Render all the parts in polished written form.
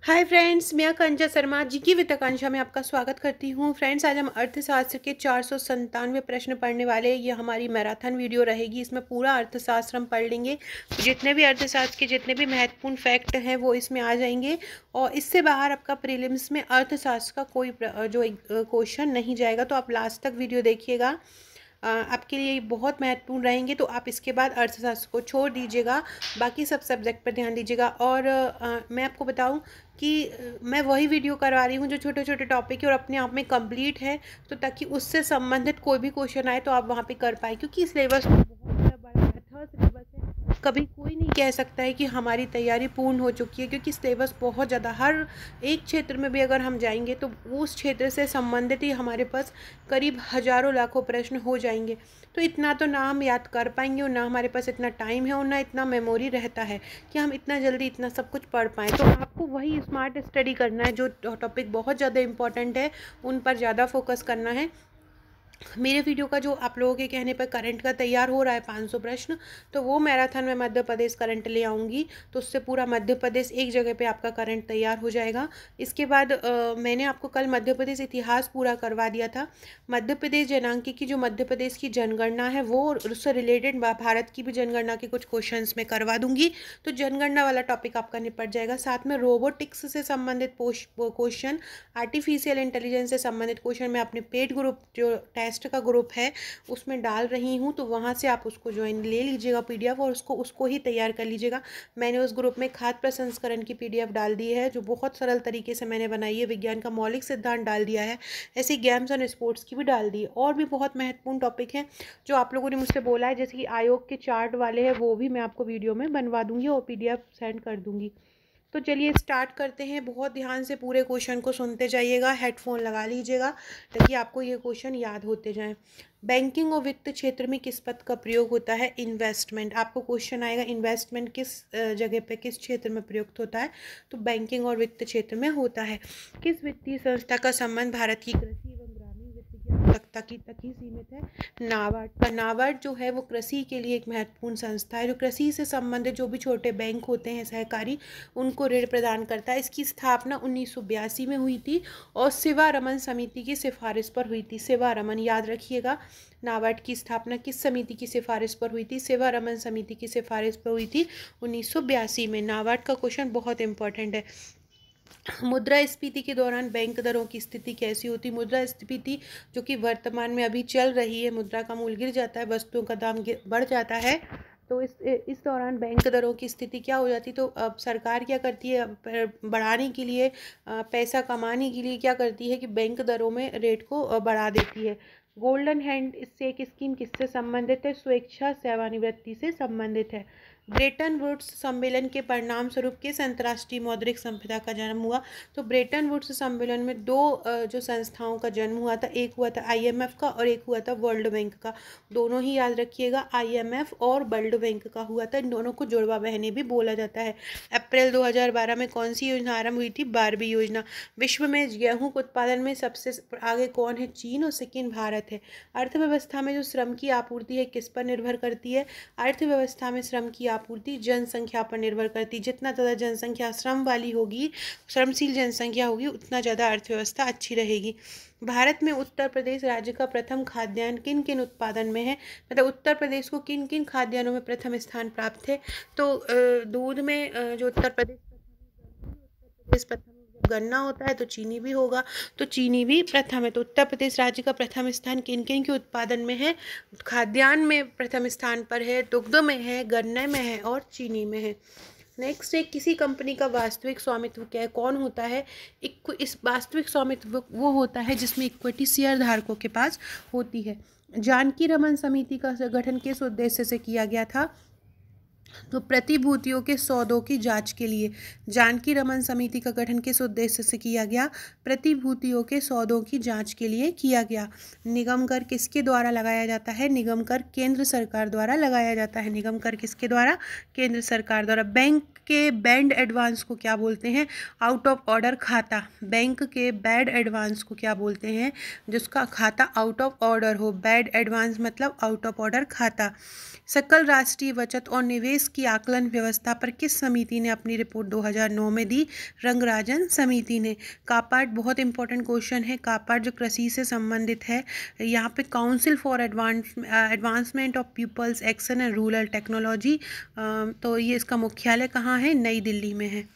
Hi friends, मैं आकांक्षा शर्मा जी की वित्त आकांक्षा में आपका स्वागत करती हूँ। फ्रेंड्स, आज हम अर्थशास्त्र के 497 प्रश्न पढ़ने वाले। ये हमारी मैराथन वीडियो रहेगी। इसमें पूरा अर्थशास्त्र हम पढ़ लेंगे। जितने भी अर्थशास्त्र के जितने भी महत्वपूर्ण फैक्ट हैं वो इसमें आ जाएंगे और इससे बाहर आपका प्रीलिम्स में अर्थशास्त्र का कोई जो क्वेश्चन नहीं जाएगा। तो आप लास्ट तक वीडियो देखिएगा, आपके लिए बहुत महत्वपूर्ण रहेंगे। तो आप इसके बाद अर्थशास्त्र को छोड़ दीजिएगा, बाकी सब सब्जेक्ट पर ध्यान दीजिएगा। और मैं आपको बताऊं कि मैं वही वीडियो करवा रही हूँ जो छोटे छोटे टॉपिक है और अपने आप में कंप्लीट है, तो ताकि उससे संबंधित कोई भी क्वेश्चन आए तो आप वहाँ पे कर पाए, क्योंकि सिलेबस बहुत बड़ा था सिलेबस है। कभी कोई नहीं कह सकता है कि हमारी तैयारी पूर्ण हो चुकी है, क्योंकि सिलेबस बहुत ज़्यादा, हर एक क्षेत्र में भी अगर हम जाएंगे तो उस क्षेत्र से संबंधित ही हमारे पास करीब हज़ारों लाखों प्रश्न हो जाएंगे। तो इतना तो ना हम याद कर पाएंगे और ना हमारे पास इतना टाइम है और ना इतना मेमोरी रहता है कि हम इतना जल्दी इतना सब कुछ पढ़ पाएँ। तो आपको वही स्मार्ट स्टडी करना है, जो टॉपिक बहुत ज़्यादा इंपॉर्टेंट है उन पर ज़्यादा फोकस करना है। मेरे वीडियो का जो आप लोगों के कहने पर करंट का तैयार हो रहा है 500 प्रश्न, तो वो मैराथन में मध्य प्रदेश करंट ले आऊँगी, तो उससे पूरा मध्य प्रदेश एक जगह पे आपका करंट तैयार हो जाएगा। इसके बाद मैंने आपको कल मध्य प्रदेश इतिहास पूरा करवा दिया था। मध्य प्रदेश जनांकी की जो मध्य प्रदेश की जनगणना है वो, उससे रिलेटेड भारत की भी जनगणना के कुछ क्वेश्चन मैं करवा दूंगी, तो जनगणना वाला टॉपिक आपका निपट जाएगा। साथ में रोबोटिक्स से संबंधित क्वेश्चन, आर्टिफिशियल इंटेलिजेंस से संबंधित क्वेश्चन मैं अपने पेड ग्रुप, जो टेस्ट का ग्रुप है, उसमें डाल रही हूँ, तो वहाँ से आप उसको ज्वाइन ले लीजिएगा पीडीएफ, और उसको ही तैयार कर लीजिएगा। मैंने उस ग्रुप में खाद्य प्रसंस्करण की पीडीएफ डाल दी है, जो बहुत सरल तरीके से मैंने बनाई है। विज्ञान का मौलिक सिद्धांत डाल दिया है, ऐसे गेम्स और स्पोर्ट्स की भी डाल दी है। और भी बहुत महत्वपूर्ण टॉपिक हैं जो आप लोगों ने मुझसे बोला है, जैसे कि आयोग के चार्ट वाले हैं, वो भी मैं आपको वीडियो में बनवा दूंगी और पीडीएफ सेंड कर दूंगी। तो चलिए स्टार्ट करते हैं। बहुत ध्यान से पूरे क्वेश्चन को सुनते जाइएगा, हेडफोन लगा लीजिएगा ताकि आपको ये क्वेश्चन याद होते जाएं। बैंकिंग और वित्त क्षेत्र में किस पद का प्रयोग होता है? इन्वेस्टमेंट। आपको क्वेश्चन आएगा इन्वेस्टमेंट किस जगह पे, किस क्षेत्र में प्रयुक्त होता है? तो बैंकिंग और वित्त क्षेत्र में होता है। किस वित्तीय संस्था का संबंध भारत की कृषि एवं ग्रामीण वित्त की आवश्यकता की तक ही सीमित है? नाबार्ड का। नाबार्ड जो है वो कृषि के लिए एक महत्वपूर्ण संस्था है, जो कृषि से संबंधित जो भी छोटे बैंक होते हैं सहकारी, उनको ऋण प्रदान करता है। इसकी स्थापना 1982 में हुई थी और सेवा रमन समिति की सिफारिश पर हुई थी। सेवा रमन, याद रखिएगा, नाबार्ड की स्थापना किस समिति की सिफारिश पर हुई थी? सेवा रमन समिति की सिफारिश पर हुई थी 1982 में। नाबार्ड का क्वेश्चन बहुत इंपॉर्टेंट है। मुद्रास्फीति के दौरान बैंक दरों की स्थिति कैसी होती? मुद्रास्फीति जो कि वर्तमान में अभी चल रही है, मुद्रा का मूल्य गिर जाता है, वस्तुओं का दाम बढ़ जाता है, तो इस दौरान बैंक दरों की स्थिति क्या हो जाती? तो अब सरकार क्या करती है, बढ़ाने के लिए, पैसा कमाने के लिए क्या करती है कि बैंक दरों में रेट को बढ़ा देती है। गोल्डन हैंड इससे एक स्कीम किससे संबंधित है? स्वेच्छा सेवानिवृत्ति से संबंधित है। ब्रेटन वुड्स सम्मेलन के परिणाम स्वरूप किस अंतर्राष्ट्रीय मौद्रिक संपदा का जन्म हुआ? तो ब्रेटन वुड्स सम्मेलन में दो जो संस्थाओं का जन्म हुआ था, एक हुआ था आईएमएफ का और एक हुआ था वर्ल्ड बैंक का। दोनों ही याद रखिएगा, आईएमएफ और वर्ल्ड बैंक का हुआ था। इन दोनों को जुड़वा बहनें भी बोला जाता है। अप्रैल 2012 में कौन सी योजना आरंभ हुई थी? 12वीं योजना। विश्व में गेहूं के उत्पादन में सबसे आगे कौन है? चीन, और सेकेंड भारत है। अर्थव्यवस्था में जो श्रम की आपूर्ति है किस पर निर्भर करती है? अर्थव्यवस्था में श्रम की आपूर्ति जनसंख्या पर निर्भर करती है। जितना ज़्यादा जनसंख्या श्रम वाली होगी, श्रमशील जनसंख्या होगी, उतना ज़्यादा अर्थव्यवस्था अच्छी रहेगी। भारत में उत्तर प्रदेश राज्य का प्रथम खाद्यान्न किन किन उत्पादन में है? मतलब उत्तर प्रदेश को किन किन खाद्यान्नों में प्रथम स्थान प्राप्त है? तो दूध में जो उत्तर प्रदेश प्रथम, गन्ना होता है तो चीनी भी होगा, तो चीनी भी प्रथम है। तो उत्तर प्रदेश राज्य का प्रथम स्थान किन किन के उत्पादन में है? खाद्यान्न में प्रथम स्थान पर है, दुग्ध में है, गन्ने में है और चीनी में है। नेक्स्ट है, किसी कंपनी का वास्तविक स्वामित्व क्या है? कौन होता है? इस वास्तविक स्वामित्व वो होता है जिसमें इक्विटी शेयर धारकों के पास होती है। जानकी रमन समिति का गठन किस उद्देश्य से किया गया था? तो प्रतिभूतियों के सौदों की जांच के लिए। जानकी रमन समिति का गठन किस उद्देश्य से किया गया? प्रतिभूतियों के सौदों की जांच के लिए किया गया। निगम कर किसके द्वारा लगाया जाता है? निगम कर केंद्र सरकार द्वारा लगाया जाता है। निगम कर किसके द्वारा? केंद्र सरकार द्वारा। बैंक के बैंड एडवांस को क्या बोलते हैं? आउट ऑफ ऑर्डर खाता। बैंक के बैड एडवांस को क्या बोलते हैं? जिसका खाता आउट ऑफ ऑर्डर हो। बैड एडवांस मतलब आउट ऑफ ऑर्डर खाता। सकल राष्ट्रीय बचत और निवेश की आकलन व्यवस्था पर किस समिति ने अपनी रिपोर्ट 2009 में दी? रंगराजन समिति ने। कापार्ड बहुत इंपॉर्टेंट क्वेश्चन है। कापार्ड जो कृषि से संबंधित है, यहाँ पे council for advancement of people's action and rural technology, तो ये इसका मुख्यालय कहाँ है? नई दिल्ली में है।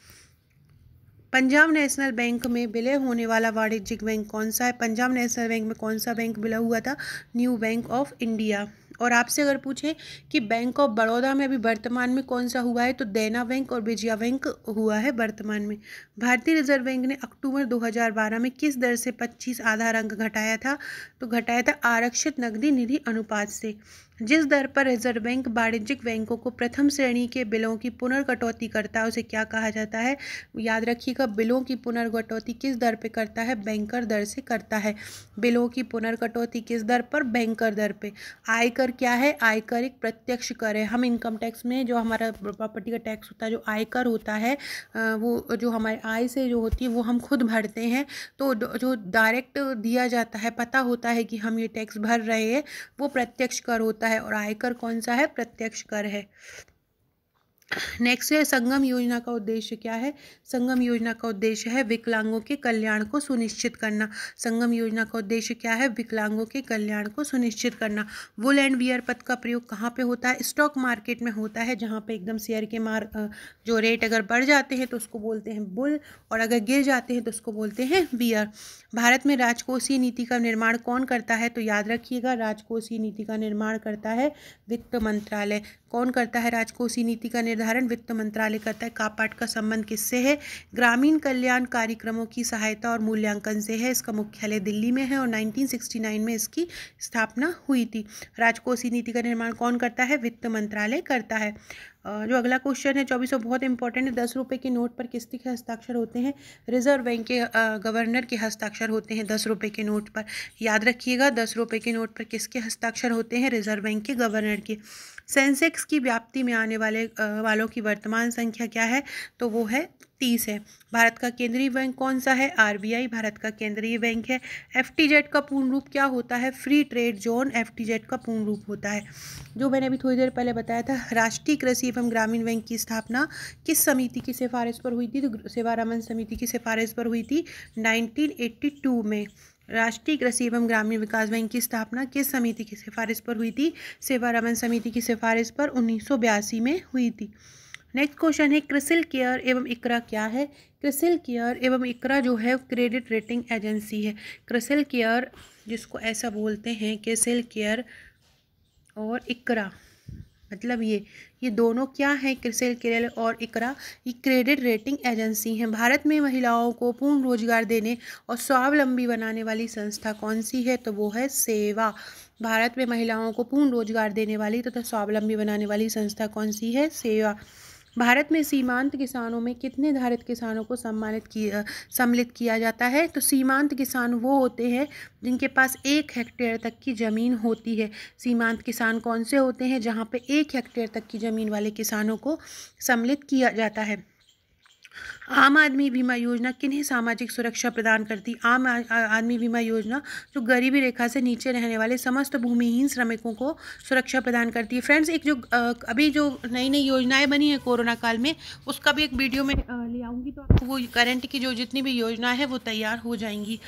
पंजाब नेशनल बैंक में विलय होने वाला वाणिज्यिक बैंक कौन सा है? पंजाब नेशनल बैंक में कौन सा बैंक विलय हुआ था? New bank of India. और आपसे अगर पूछें कि बैंक ऑफ बड़ौदा में अभी वर्तमान में कौन सा हुआ है, तो देना बैंक और विजया बैंक हुआ है वर्तमान में। भारतीय रिजर्व बैंक ने अक्टूबर 2012 में किस दर से 25 आधार अंक घटाया था? तो घटाया था आरक्षित नकदी निधि अनुपात से। जिस दर पर रिजर्व बैंक वाणिज्यिक बैंकों को प्रथम श्रेणी के बिलों की पुनर्कटौती करता है उसे क्या कहा जाता है? याद रखिएगा, बिलों की पुनर्कटौती किस दर पे करता है? बैंकर दर से करता है। बिलों की पुनर्कटौती किस दर पर? बैंकर दर पे। आयकर क्या है? आयकर एक प्रत्यक्ष कर है। हम इनकम टैक्स में जो हमारा प्रॉपर्टी का टैक्स होता है, जो आयकर होता है, वो जो हमारे आय से जो होती है वो हम खुद भरते हैं। तो जो डायरेक्ट दिया जाता है, पता होता है कि हम ये टैक्स भर रहे हैं, वो प्रत्यक्ष कर होता है। और आयकर कौन सा है? प्रत्यक्ष कर है। नेक्स्ट है, संगम योजना का उद्देश्य क्या है? संगम योजना का उद्देश्य है विकलांगों के कल्याण को सुनिश्चित करना। संगम योजना का उद्देश्य क्या है? विकलांगों के कल्याण को सुनिश्चित करना। वुल एंड वियर पद का प्रयोग कहाँ पे होता है? स्टॉक मार्केट में होता है, जहाँ पे एकदम शेयर के जो रेट अगर बढ़ जाते हैं तो उसको बोलते हैं बुल, और अगर गिर जाते हैं तो उसको बोलते हैं वियर। भारत में राजकोषीय नीति का निर्माण कौन करता है? तो याद रखिएगा, राजकोषीय नीति का निर्माण करता है वित्त मंत्रालय। कौन करता है राजकोषीय नीति का निर्धारण? वित्त मंत्रालय करता है। कापाट का संबंध किससे है? ग्रामीण कल्याण कार्यक्रमों की सहायता और मूल्यांकन से है। इसका मुख्यालय दिल्ली में है और 1969 में इसकी स्थापना हुई थी। राजकोषीय नीति का निर्माण कौन करता है? वित्त मंत्रालय करता है। जो अगला क्वेश्चन है 24, बहुत इंपॉर्टेंट है। 10 रुपये के नोट पर किसके हस्ताक्षर होते हैं? रिजर्व बैंक के गवर्नर के हस्ताक्षर होते हैं 10 रुपये के नोट पर। याद रखिएगा, 10 रुपये के नोट पर किसके हस्ताक्षर होते हैं? रिजर्व बैंक के गवर्नर के। सेंसेक्स की व्याप्ति में आने वालों की वर्तमान संख्या क्या है? तो वो है 30 है। भारत का केंद्रीय बैंक कौन सा है? आरबीआई भारत का केंद्रीय बैंक है। एफटीजेड का पूर्ण रूप क्या होता है? फ्री ट्रेड जोन एफटीजेड का पूर्ण रूप होता है। जो मैंने अभी थोड़ी देर पहले बताया था, राष्ट्रीय कृषि एवं ग्रामीण बैंक की स्थापना किस समिति की सिफारिश पर हुई थी? तो सेवारमन समिति की सिफारिश पर हुई थी 1982 में। राष्ट्रीय कृषि एवं ग्रामीण विकास बैंक की स्थापना किस समिति की सिफारिश पर हुई थी? सेवारमन समिति की सिफारिश पर 1982 में हुई थी। नेक्स्ट क्वेश्चन है, क्रिसिल केयर एवं इकरा क्या है? क्रिसिल केयर एवं इकरा जो है क्रेडिट रेटिंग एजेंसी है। क्रिसिल केयर जिसको ऐसा बोलते हैं, क्रिसिल केयर और इकरा, मतलब ये दोनों क्या है? क्रिसिल केयर और इकरा ये क्रेडिट रेटिंग एजेंसी हैं। भारत में महिलाओं को पूर्ण रोजगार देने और स्वावलंबी बनाने वाली संस्था कौन सी है? तो वो है सेवा। भारत में महिलाओं को पूर्ण रोजगार देने वाली तथा स्वावलंबी बनाने वाली संस्था कौन सी है? सेवा। भारत में सीमांत किसानों में कितने धारित किसानों को सम्मिलित किया जाता है? तो सीमांत किसान वो होते हैं जिनके पास 1 हेक्टेयर तक की ज़मीन होती है। सीमांत किसान कौन से होते हैं? जहाँ पे 1 हेक्टेयर तक की ज़मीन वाले किसानों को सम्मिलित किया जाता है। आम आदमी बीमा योजना किन्हें सामाजिक सुरक्षा प्रदान करती? आम आदमी बीमा योजना जो गरीबी रेखा से नीचे रहने वाले समस्त भूमिहीन श्रमिकों को सुरक्षा प्रदान करती है। फ्रेंड्स, एक जो अभी जो नई नई योजनाएं बनी है कोरोना काल में, उसका भी एक वीडियो में ले आऊँगी, तो आपको वो करंट की जो जितनी भी योजनाएं हैं वो तैयार हो जाएंगी।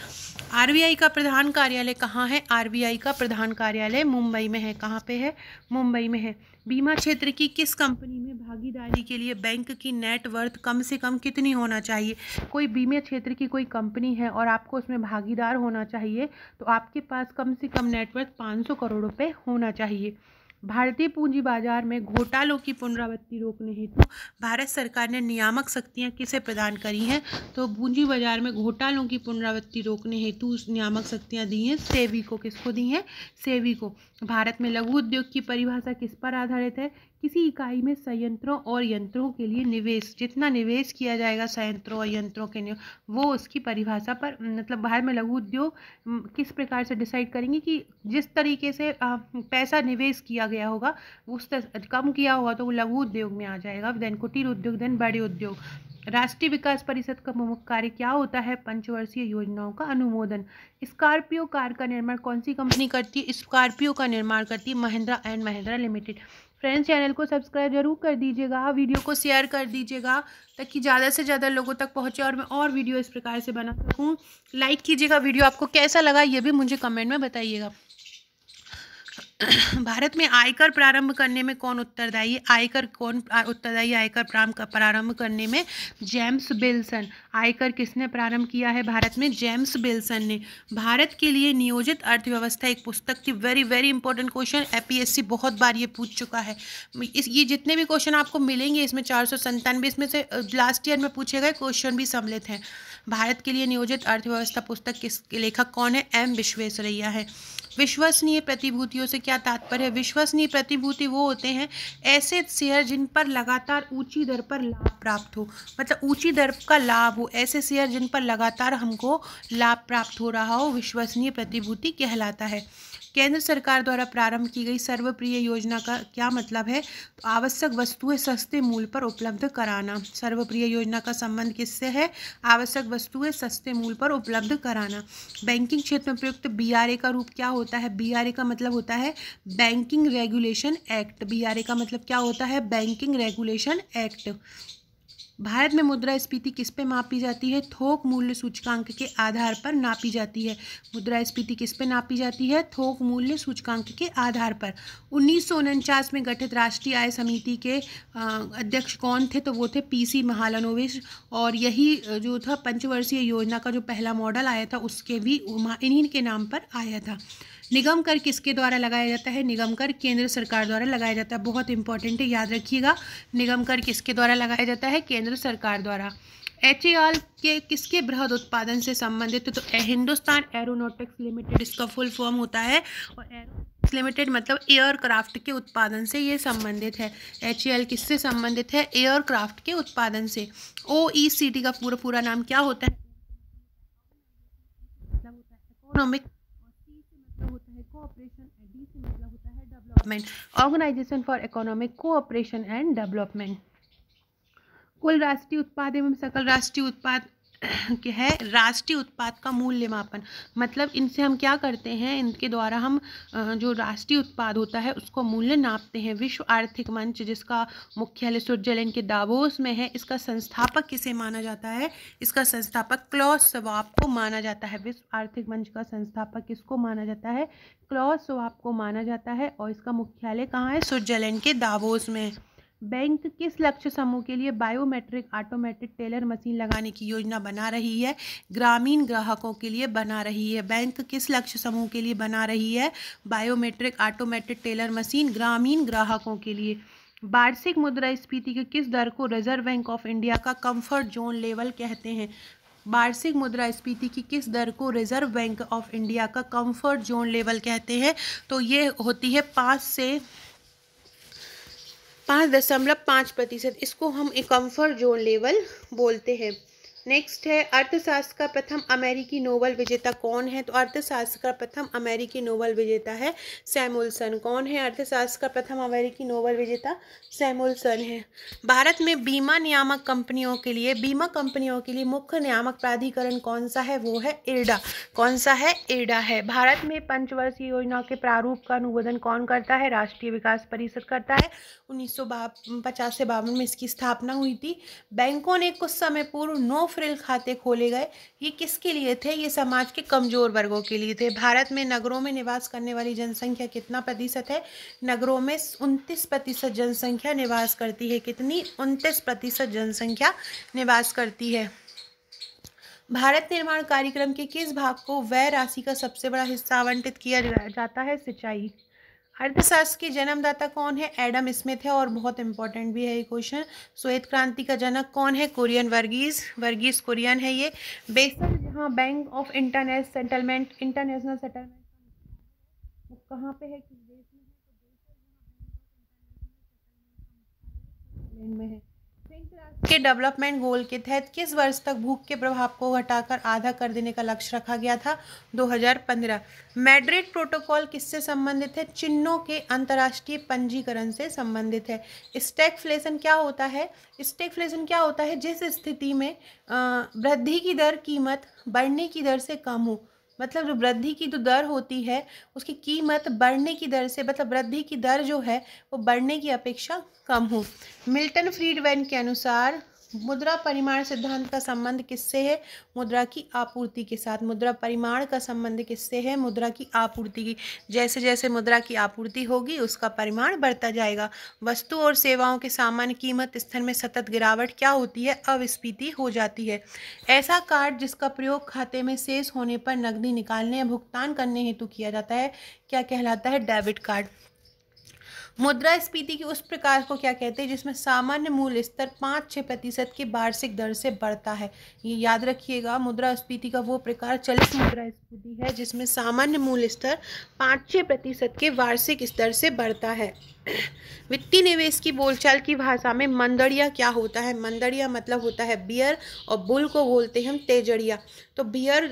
आरबीआई का प्रधान कार्यालय कहाँ है? आरबीआई का प्रधान कार्यालय मुंबई में है। कहाँ पे है? मुंबई में है। बीमा क्षेत्र की किस कंपनी में भागीदारी के लिए बैंक की नेट वर्थ कम से कम कितनी होना चाहिए? कोई बीमा क्षेत्र की कोई कंपनी है और आपको उसमें भागीदार होना चाहिए, तो आपके पास कम से कम नेट वर्थ 500 करोड़ रुपए होना चाहिए। भारतीय पूंजी बाजार में घोटालों की पुनरावृत्ति रोकने हेतु भारत सरकार ने नियामक शक्तियां किसे प्रदान करी हैं? तो पूंजी बाजार में घोटालों की पुनरावृत्ति रोकने हेतु नियामक शक्तियां दी हैं सेबी को। किसको दी हैं? सेबी को। भारत में लघु उद्योग की परिभाषा किस पर आधारित है? किसी इकाई में संयंत्रों और यंत्रों के लिए निवेश, जितना निवेश किया जाएगा संयंत्रों और यंत्रों के लिए, वो उसकी परिभाषा पर, मतलब भारत में लघु उद्योग किस प्रकार से डिसाइड करेंगे कि जिस तरीके से पैसा निवेश किया गया होगा उस कम किया होगा तो वो लघु उद्योग में आ जाएगा, देन कुटीर उद्योग, देन बड़े उद्योग। राष्ट्रीय विकास परिषद का प्रमुख कार्य क्या होता है? पंचवर्षीय योजनाओं का अनुमोदन। स्कॉर्पियो कार का निर्माण कौन सी कंपनी करती है? स्कॉर्पियो का निर्माण करती है Mahindra and Mahindra limited. Friends channel को सब्सक्राइब जरूर कर दीजिएगा, वीडियो को शेयर कर दीजिएगा ताकि ज़्यादा से ज़्यादा लोगों तक पहुँचे और मैं और वीडियो इस प्रकार से बना सकूँ। लाइक कीजिएगा, वीडियो आपको कैसा लगा ये भी मुझे कमेंट में बताइएगा। भारत में आयकर प्रारंभ करने में कौन उत्तरदायी है? आयकर प्रारंभ करने में? James Bilson. आयकर किसने प्रारंभ किया है भारत में? जेम्स बिल्सन ने। भारत के लिए नियोजित अर्थव्यवस्था एक पुस्तक थी। Very very important question, APSC बहुत बार ये पूछ चुका है। ये जितने भी क्वेश्चन आपको मिलेंगे इसमें 497 इसमें से लास्ट ईयर में पूछे गए क्वेश्चन भी सम्मिलित हैं। भारत के लिए नियोजित अर्थव्यवस्था पुस्तक किसके लेखक कौन है? एम विश्वेश्वरैया है। विश्वसनीय प्रतिभूतियों से क्या तात्पर्य है? विश्वसनीय प्रतिभूति वो होते हैं ऐसे शेयर जिन पर लगातार ऊंची दर पर लाभ प्राप्त हो, मतलब ऊंची दर का लाभ हो, ऐसे शेयर जिन पर लगातार हमको लाभ प्राप्त हो रहा हो, विश्वसनीय प्रतिभूति कहलाता है। केंद्र सरकार द्वारा प्रारंभ की गई सर्वप्रिय योजना का क्या मतलब है? तो आवश्यक वस्तुएं सस्ते मूल्य पर उपलब्ध कराना। सर्वप्रिय योजना का संबंध किससे है? आवश्यक वस्तुएं सस्ते मूल्य पर उपलब्ध कराना। बैंकिंग क्षेत्र में प्रयुक्त बीआरए का रूप क्या होता है? बीआरए का मतलब होता है बैंकिंग रेगुलेशन एक्ट। बीआरए का मतलब क्या होता है? Banking regulation act. भारत में मुद्रास्फीति किस पे मापी जाती है? थोक मूल्य सूचकांक के आधार पर नापी जाती है। मुद्रास्फीति किस पे नापी जाती है? थोक मूल्य सूचकांक के आधार पर। 1949 में गठित राष्ट्रीय आय समिति के अध्यक्ष कौन थे? तो वो थे पीसी महालनोबिस। और यही जो था पंचवर्षीय योजना का जो पहला मॉडल आया था उसके भी इन्हीं के नाम पर आया था। निगम कर किसके द्वारा लगाया जाता है? निगम कर केंद्र सरकार द्वारा लगाया जाता है। बहुत इंपॉर्टेंट है, याद रखिएगा। निगम कर किसके द्वारा लगाया जाता है? केंद्र सरकार द्वारा। एचएएल के किसके बृहद उत्पादन से संबंधित है? तो हिंदुस्तान एरोनॉटिक्स लिमिटेड इसका फुल फॉर्म होता है। और एरोनॉटिक्स लिमिटेड मतलब एयरक्राफ्ट के उत्पादन से ये संबंधित है। एचएएल किससे संबंधित है? एयरक्राफ्ट के उत्पादन से। ओईसीडी का पूरा नाम क्या होता है? इकोनॉमिक, होता है कोऑपरेशन, डी से मतलब होता है development. Organisation for economic cooperation and development. कुल राष्ट्रीय उत्पाद एवं सकल राष्ट्रीय उत्पाद क्या है? राष्ट्रीय उत्पाद का मूल्य मापन। मतलब इनसे हम क्या करते हैं? इनके द्वारा हम जो राष्ट्रीय उत्पाद होता है उसको मूल्य नापते हैं। विश्व आर्थिक मंच जिसका मुख्यालय स्विट्जरलैंड के दावोस में है, इसका संस्थापक किसे माना जाता है? इसका संस्थापक क्लॉस श्वाब को माना जाता है। विश्व आर्थिक मंच का संस्थापक किसको माना जाता है? क्लॉस श्वाब को माना जाता है। और इसका मुख्यालय कहाँ है? स्विट्जरलैंड के दावोस में। बैंक किस लक्ष्य समूह के लिए बायोमेट्रिक ऑटोमेटेड टेलर मशीन लगाने की योजना बना रही है? ग्रामीण ग्राहकों के लिए बना रही है। बैंक किस लक्ष्य समूह के लिए बना रही है बायोमेट्रिक ऑटोमेटेड टेलर मशीन? ग्रामीण ग्राहकों के लिए। वार्षिक मुद्रास्फीति के किस दर को रिजर्व बैंक ऑफ इंडिया का कंफर्ट जोन लेवल कहते हैं? वार्षिक मुद्रास्फीति की किस दर को रिजर्व बैंक ऑफ इंडिया का कंफर्ट जोन लेवल कहते हैं? तो ये होती है 5.5%। इसको हम एक कंफर्ट जोन लेवल बोलते हैं। नेक्स्ट है अर्थशास्त्र का प्रथम अमेरिकी नोबेल विजेता कौन है? तो अर्थशास्त्र का प्रथम अमेरिकी नोबेल विजेता है सैमुअल्सन। कौन है अर्थशास्त्र का प्रथम अमेरिकी नोबेल विजेता? सैमुअल्सन है। भारत में बीमा नियामक कंपनियों के लिए मुख्य नियामक प्राधिकरण कौन सा है? वो है इरडा। कौन सा है? इरडा है। भारत में पंचवर्षीय योजना के प्रारूप का अनुमोदन कौन करता है? राष्ट्रीय विकास परिषद करता है। 1950 से 52 में इसकी स्थापना हुई थी। बैंकों ने कुछ समय पूर्व नो फ्रिल खाते खोले गए। ये किसके लिए थे? ये समाज के कमजोर वर्गों के लिए थे। भारत में नगरों में निवास करने वाली जनसंख्या कितना प्रतिशत है? नगरों में 29% जनसंख्या निवास करती है। कितनी? 29% जनसंख्या निवास करती है। भारत निर्माण कार्यक्रम के किस भाग को व्यय राशि का सबसे बड़ा हिस्सा आवंटित किया जाता है? सिंचाई। अर्थशास्त्र के जन्मदाता कौन है? एडम स्मिथ है। और बहुत इंपॉर्टेंट भी है ये क्वेश्चन। श्वेत क्रांति का जनक कौन है? कुरियन वर्गीस कुरियन है ये। बेसल जहाँ बैंक ऑफ इंटरनेशनल सेटलमेंट वो कहाँ पे है? किस देश में है? तो बेसल में है। संयुक्त राष्ट्र के डेवलपमेंट गोल के तहत किस वर्ष तक भूख के प्रभाव को घटाकर आधा कर देने का लक्ष्य रखा गया था? 2015। मैड्रिड प्रोटोकॉल किससे संबंधित है? चिन्हों के अंतर्राष्ट्रीय पंजीकरण से संबंधित है। स्टैगफ्लेशन क्या होता है? स्टैगफ्लेशन क्या होता है? जिस स्थिति में वृद्धि की दर कीमत बढ़ने की दर से कम हो मतलब जो वृद्धि की जो दर होती है, उसकी कीमत बढ़ने की दर से, मतलब वृद्धि की दर जो है वो बढ़ने की अपेक्षा कम हो। मिल्टन फ्रीडमैन के अनुसार मुद्रा परिमाण सिद्धांत का संबंध किससे है? मुद्रा की आपूर्ति के साथ। मुद्रा परिमाण का संबंध किससे है? मुद्रा की आपूर्ति की। जैसे जैसे मुद्रा की आपूर्ति होगी उसका परिमाण बढ़ता जाएगा। वस्तु और सेवाओं के सामान्य कीमत स्तर में सतत गिरावट क्या होती है? अविस्फीति हो जाती है। ऐसा कार्ड जिसका प्रयोग खाते में शेष होने पर नकदी निकालने या भुगतान करने हेतु किया जाता है, क्या कहलाता है? Debit card. मुद्रास्फीति की उस प्रकार को क्या कहते हैं जिसमें सामान्य मूल्य स्तर 5-6% की वार्षिक दर से बढ़ता है? ये याद रखिएगा, मुद्रास्फीति का वो प्रकार चलित मुद्रास्फीति है जिसमें सामान्य मूल्य स्तर 5-6% के वार्षिक स्तर से बढ़ता है। वित्तीय निवेश की बोलचाल की भाषा में मंदड़िया क्या होता है? मंदड़िया मतलब होता है बियर, और बुल को बोलते हैं हम तेजड़िया। तो बियर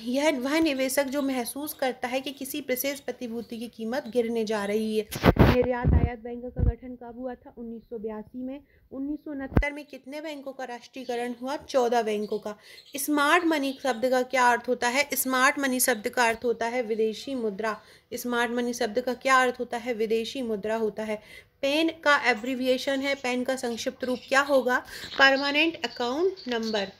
यह वह निवेशक जो महसूस करता है कि किसी विशेष प्रतिभूति की कीमत गिरने जा रही है। निर्यात आयात बैंकों का गठन कब हुआ था? 1982 में। 1969 में कितने बैंकों का राष्ट्रीयकरण हुआ? 14 बैंकों का। स्मार्ट मनी शब्द का क्या अर्थ होता है? स्मार्ट मनी शब्द का अर्थ होता है विदेशी मुद्रा। स्मार्ट मनी शब्द का क्या अर्थ होता है? विदेशी मुद्रा होता है। पेन का एब्रीविएशन है, पेन का संक्षिप्त रूप क्या होगा? Permanent account number.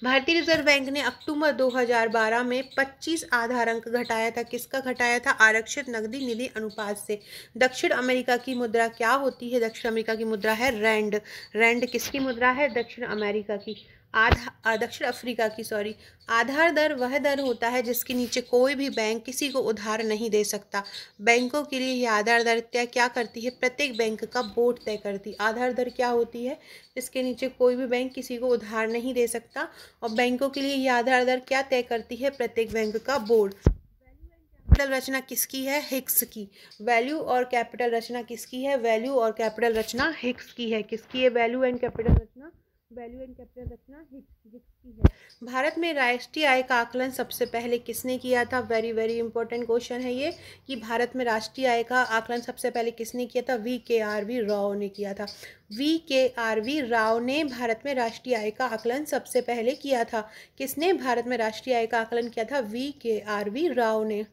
भारतीय रिजर्व बैंक ने अक्टूबर 2012 में 25 आधार अंक घटाया था। किसका घटाया था? आरक्षित नकदी निधि अनुपात से। दक्षिण अमेरिका की मुद्रा क्या होती है? दक्षिण अमेरिका की मुद्रा है रैंड। रैंड किसकी मुद्रा है? दक्षिण अमेरिका की। दक्षिण अफ्रीका की, सॉरी। आधार दर वह दर होता है जिसके नीचे कोई भी बैंक किसी को उधार नहीं दे सकता। बैंकों के लिए यह आधार दर तय क्या करती है? प्रत्येक बैंक का बोर्ड तय करती है। आधार दर क्या होती है? जिसके नीचे कोई भी बैंक किसी को उधार नहीं दे सकता। और बैंकों के लिए यह आधार दर क्या तय करती है? प्रत्येक बैंक का बोर्ड। कैपिटल रचना किसकी है? हिक्स की। वैल्यू और कैपिटल रचना किसकी है? वैल्यू और कैपिटल रचना हिक्स की है। किसकी है वैल्यू एंड कैपिटल रचना? वैल्यू एंड कैपिटल रचना हिक्स की है। भारत में राष्ट्रीय आय का आकलन सबसे पहले किसने किया था? वेरी वेरी इंपॉर्टेंट क्वेश्चन है ये, कि भारत में राष्ट्रीय आय का आकलन सबसे पहले किसने किया था? VKRV राव ने किया था। VKRV राव ने भारत में राष्ट्रीय आय का आकलन सबसे पहले किया था। किसने भारत में राष्ट्रीय आय का आकलन किया था? VKRV राव ने।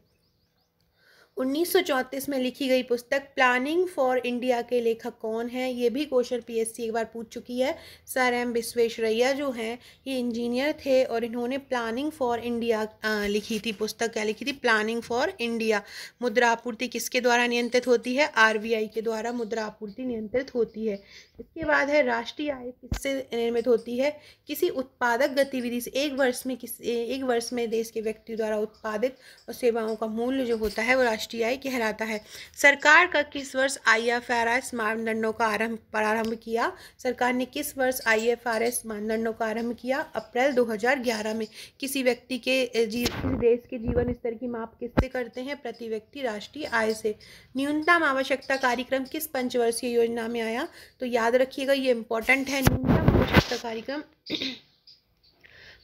1934 में लिखी गई पुस्तक प्लानिंग फॉर इंडिया के लेखक कौन है? ये भी क्वेश्चन PSC एक बार पूछ चुकी है। सर एम विश्वेश्वरैया जो हैं ये इंजीनियर थे और इन्होंने प्लानिंग फॉर इंडिया लिखी थी। पुस्तक क्या लिखी थी? Planning for India. मुद्रा आपूर्ति किसके द्वारा नियंत्रित होती है? RBI के द्वारा मुद्रा आपूर्ति नियंत्रित होती है। इसके बाद है राष्ट्रीय आय किससे निर्मित होती है? किसी उत्पादक गतिविधि से। एक वर्ष में देश के व्यक्ति द्वारा उत्पादित और सेवाओं का मूल्य जो होता है वो राष्ट्रीय आय कहलाता है। सरकार का किस वर्ष IFRS मानदंडों का प्रारंभ किया? सरकार ने किस वर्ष IFRS मानदंडों का आरंभ किया? अप्रैल 2011 में। किसी व्यक्ति के देश के जीवन स्तर की माप किससे करते हैं? प्रति व्यक्ति राष्ट्रीय आय से। न्यूनतम आवश्यकता कार्यक्रम किस पंचवर्षीय योजना में आया? तो याद रखिएगा ये इंपॉर्टेंट है। न्यूनतम आवश्यकता कार्यक्रम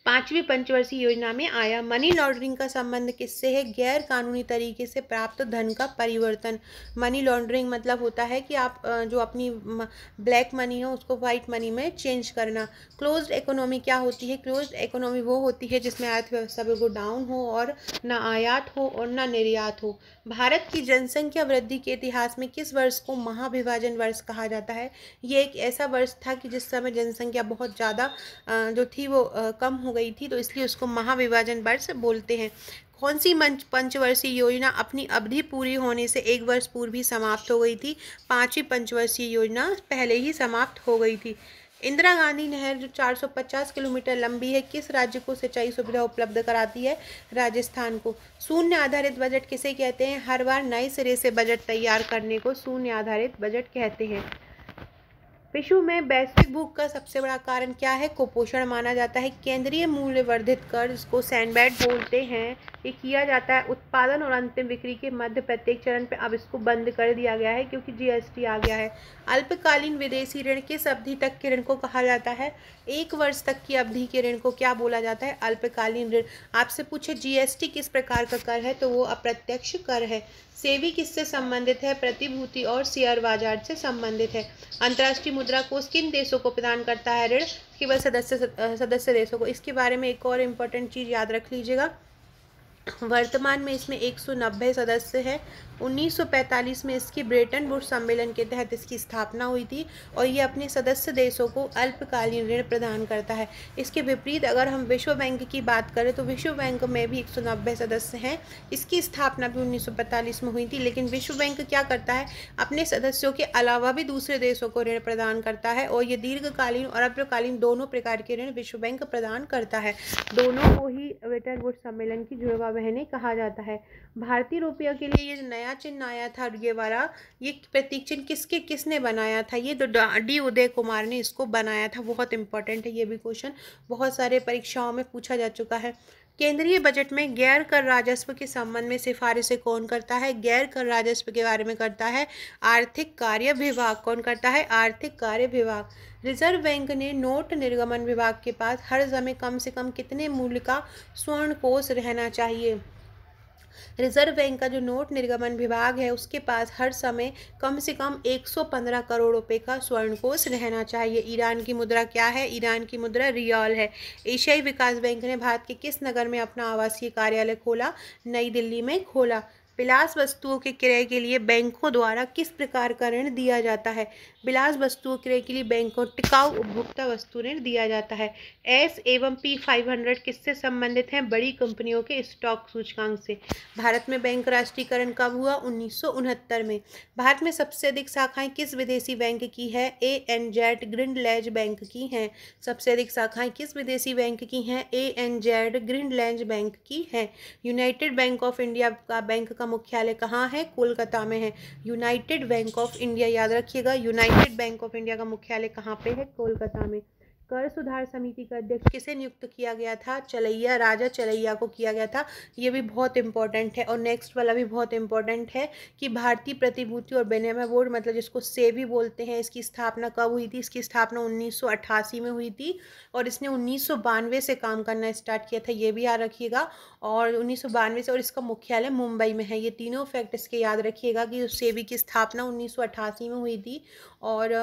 5वीं पंचवर्षीय योजना में आया। मनी लॉन्ड्रिंग का संबंध किससे है? गैर कानूनी तरीके से प्राप्त धन का परिवर्तन। मनी लॉन्ड्रिंग मतलब होता है कि आप जो अपनी ब्लैक मनी है उसको वाइट मनी में चेंज करना। क्लोज्ड इकोनॉमी क्या होती है? क्लोज्ड इकोनॉमी वो होती है जिसमें अर्थव्यवस्था बिल्कुल डाउन हो और ना आयात हो और ना निर्यात हो। भारत की जनसंख्या वृद्धि के इतिहास में किस वर्ष को महाविभाजन वर्ष कहा जाता है? ये एक ऐसा वर्ष था कि जिस समय जनसंख्या बहुत ज़्यादा जो थी वो कम हो गई थी, तो इसलिए उसको महाविभाजन वर्ष बोलते हैं। कौन सी पंचवर्षीय योजना अपनी अवधि पूरी होने से एक वर्ष पूर्व ही समाप्त हो गई थी? 5वीं पंचवर्षीय योजना पहले ही समाप्त हो गई थी। इंदिरा गांधी नहर जो 450 किलोमीटर लंबी है किस राज्य को सिंचाई सुविधा उपलब्ध कराती है? राजस्थान को। शून्य आधारित बजट किसे कहते हैं? हर बार नए सिरे से बजट तैयार करने को शून्य आधारित बजट कहते हैं। विश्व में वैश्विक भूख का सबसे बड़ा कारण क्या है? कुपोषण माना जाता है। केंद्रीय मूल्य वर्धित कर जिसको सैंडबैग बोलते हैं, ये किया जाता है उत्पादन और अंतिम बिक्री के मध्य प्रत्येक चरण पे। अब इसको बंद कर दिया गया है क्योंकि GST आ गया है। अल्पकालीन विदेशी ऋण किस अवधि तक के ऋण को कहा जाता है? 1 वर्ष तक की अवधि के ऋण को क्या बोला जाता है? अल्पकालीन ऋण। आपसे पूछे GST किस प्रकार का कर है तो वो अप्रत्यक्ष कर है। सेबी किससे संबंधित है? प्रतिभूति और शेयर बाजार से संबंधित है। अंतर्राष्ट्रीय मुद्रा कोष किन देशों को प्रदान करता है ऋण? केवल सदस्य देशों को। इसके बारे में एक और इम्पोर्टेंट चीज़ याद रख लीजिएगा, वर्तमान में इसमें 190 सदस्य हैं। 1945 में इसकी ब्रेटन वुड्स सम्मेलन के तहत इसकी स्थापना हुई थी और ये अपने सदस्य देशों को अल्पकालीन ऋण प्रदान करता है। इसके विपरीत अगर हम विश्व बैंक की बात करें तो विश्व बैंक में भी 190 सदस्य हैं। इसकी स्थापना भी 1945 में हुई थी, लेकिन विश्व बैंक क्या करता है, अपने सदस्यों के अलावा भी दूसरे देशों को ऋण प्रदान करता है और ये दीर्घकालीन और अल्पकालीन दोनों प्रकार के ऋण विश्व बैंक प्रदान करता है। दोनों को ही ब्रेटन वुड्स सम्मेलन की जुड़वा बहनें कहा जाता है। भारतीय रुपया के लिए ये नया चिन्ह आया था, ये वाला, ये प्रतीक चिन्ह किसने बनाया था, ये तो डी उदय कुमार ने इसको बनाया था। बहुत इंपॉर्टेंट है ये भी क्वेश्चन, बहुत सारे परीक्षाओं में पूछा जा चुका है। केंद्रीय बजट में गैर कर राजस्व के संबंध में सिफारिशें कौन करता है? गैर कर राजस्व के बारे में करता है आर्थिक कार्य विभाग। कौन करता है? आर्थिक कार्य विभाग। रिजर्व बैंक ने नोट निर्गमन विभाग के पास हर समय कम से कम कितने मूल्य का स्वर्ण कोष रहना चाहिए? रिजर्व बैंक का जो नोट निर्गमन विभाग है उसके पास हर समय कम से कम 115 करोड़ रुपए का स्वर्ण कोष रहना चाहिए। ईरान की मुद्रा क्या है? ईरान की मुद्रा रियाल है। एशियाई विकास बैंक ने भारत के किस नगर में अपना आवासीय कार्यालय खोला? नई दिल्ली में खोला। विलास वस्तुओं के क्रय के लिए बैंकों द्वारा किस प्रकार का ऋण दिया जाता है? विलास वस्तुओं क्रय के लिए बैंकों टिकाऊ उपभोक्ता वस्तु ऋण दिया जाता है। एस एवं पी 500 किससे संबंधित हैं? बड़ी कंपनियों के स्टॉक सूचकांक से। भारत में बैंक राष्ट्रीयकरण कब हुआ? 1969 में। भारत में सबसे अधिक शाखाएं किस विदेशी बैंक की है? ANZ ग्रिंडलैंड बैंक की हैं। सबसे अधिक शाखाएं किस विदेशी बैंक की हैं? ANZ ग्रिंडलैंड बैंक की हैं। यूनाइटेड बैंक ऑफ इंडिया का बैंक का मुख्यालय कहाँ है? कोलकाता में है। यूनाइटेड बैंक ऑफ इंडिया, याद रखिएगा, यूनाइटेड बैंक ऑफ इंडिया का मुख्यालय कहाँ पे है? कोलकाता में। कर सुधार समिति का अध्यक्ष किसे नियुक्त किया गया था? चलैया, राजा चलैया को किया गया था। ये भी बहुत इंपॉर्टेंट है। और नेक्स्ट वाला भी बहुत इंपॉर्टेंट है कि भारतीय प्रतिभूति और विनिमय बोर्ड, मतलब जिसको सेबी बोलते हैं, इसकी स्थापना कब हुई थी? इसकी स्थापना 1988 में हुई थी और इसने 1992 से काम करना स्टार्ट किया था, ये भी याद रखिएगा। और 1992 से, और इसका मुख्यालय मुंबई में है। ये तीनों फैक्ट इसके याद रखिएगा कि सेबी की स्थापना 1988 में हुई थी और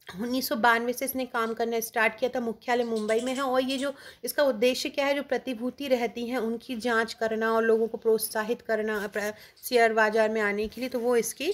1992 से इसने काम करना स्टार्ट किया था। मुख्यालय मुंबई में है। और ये जो इसका उद्देश्य क्या है, जो प्रतिभूति रहती हैं उनकी जांच करना और लोगों को प्रोत्साहित करना शेयर बाजार में आने के लिए, तो वो इसकी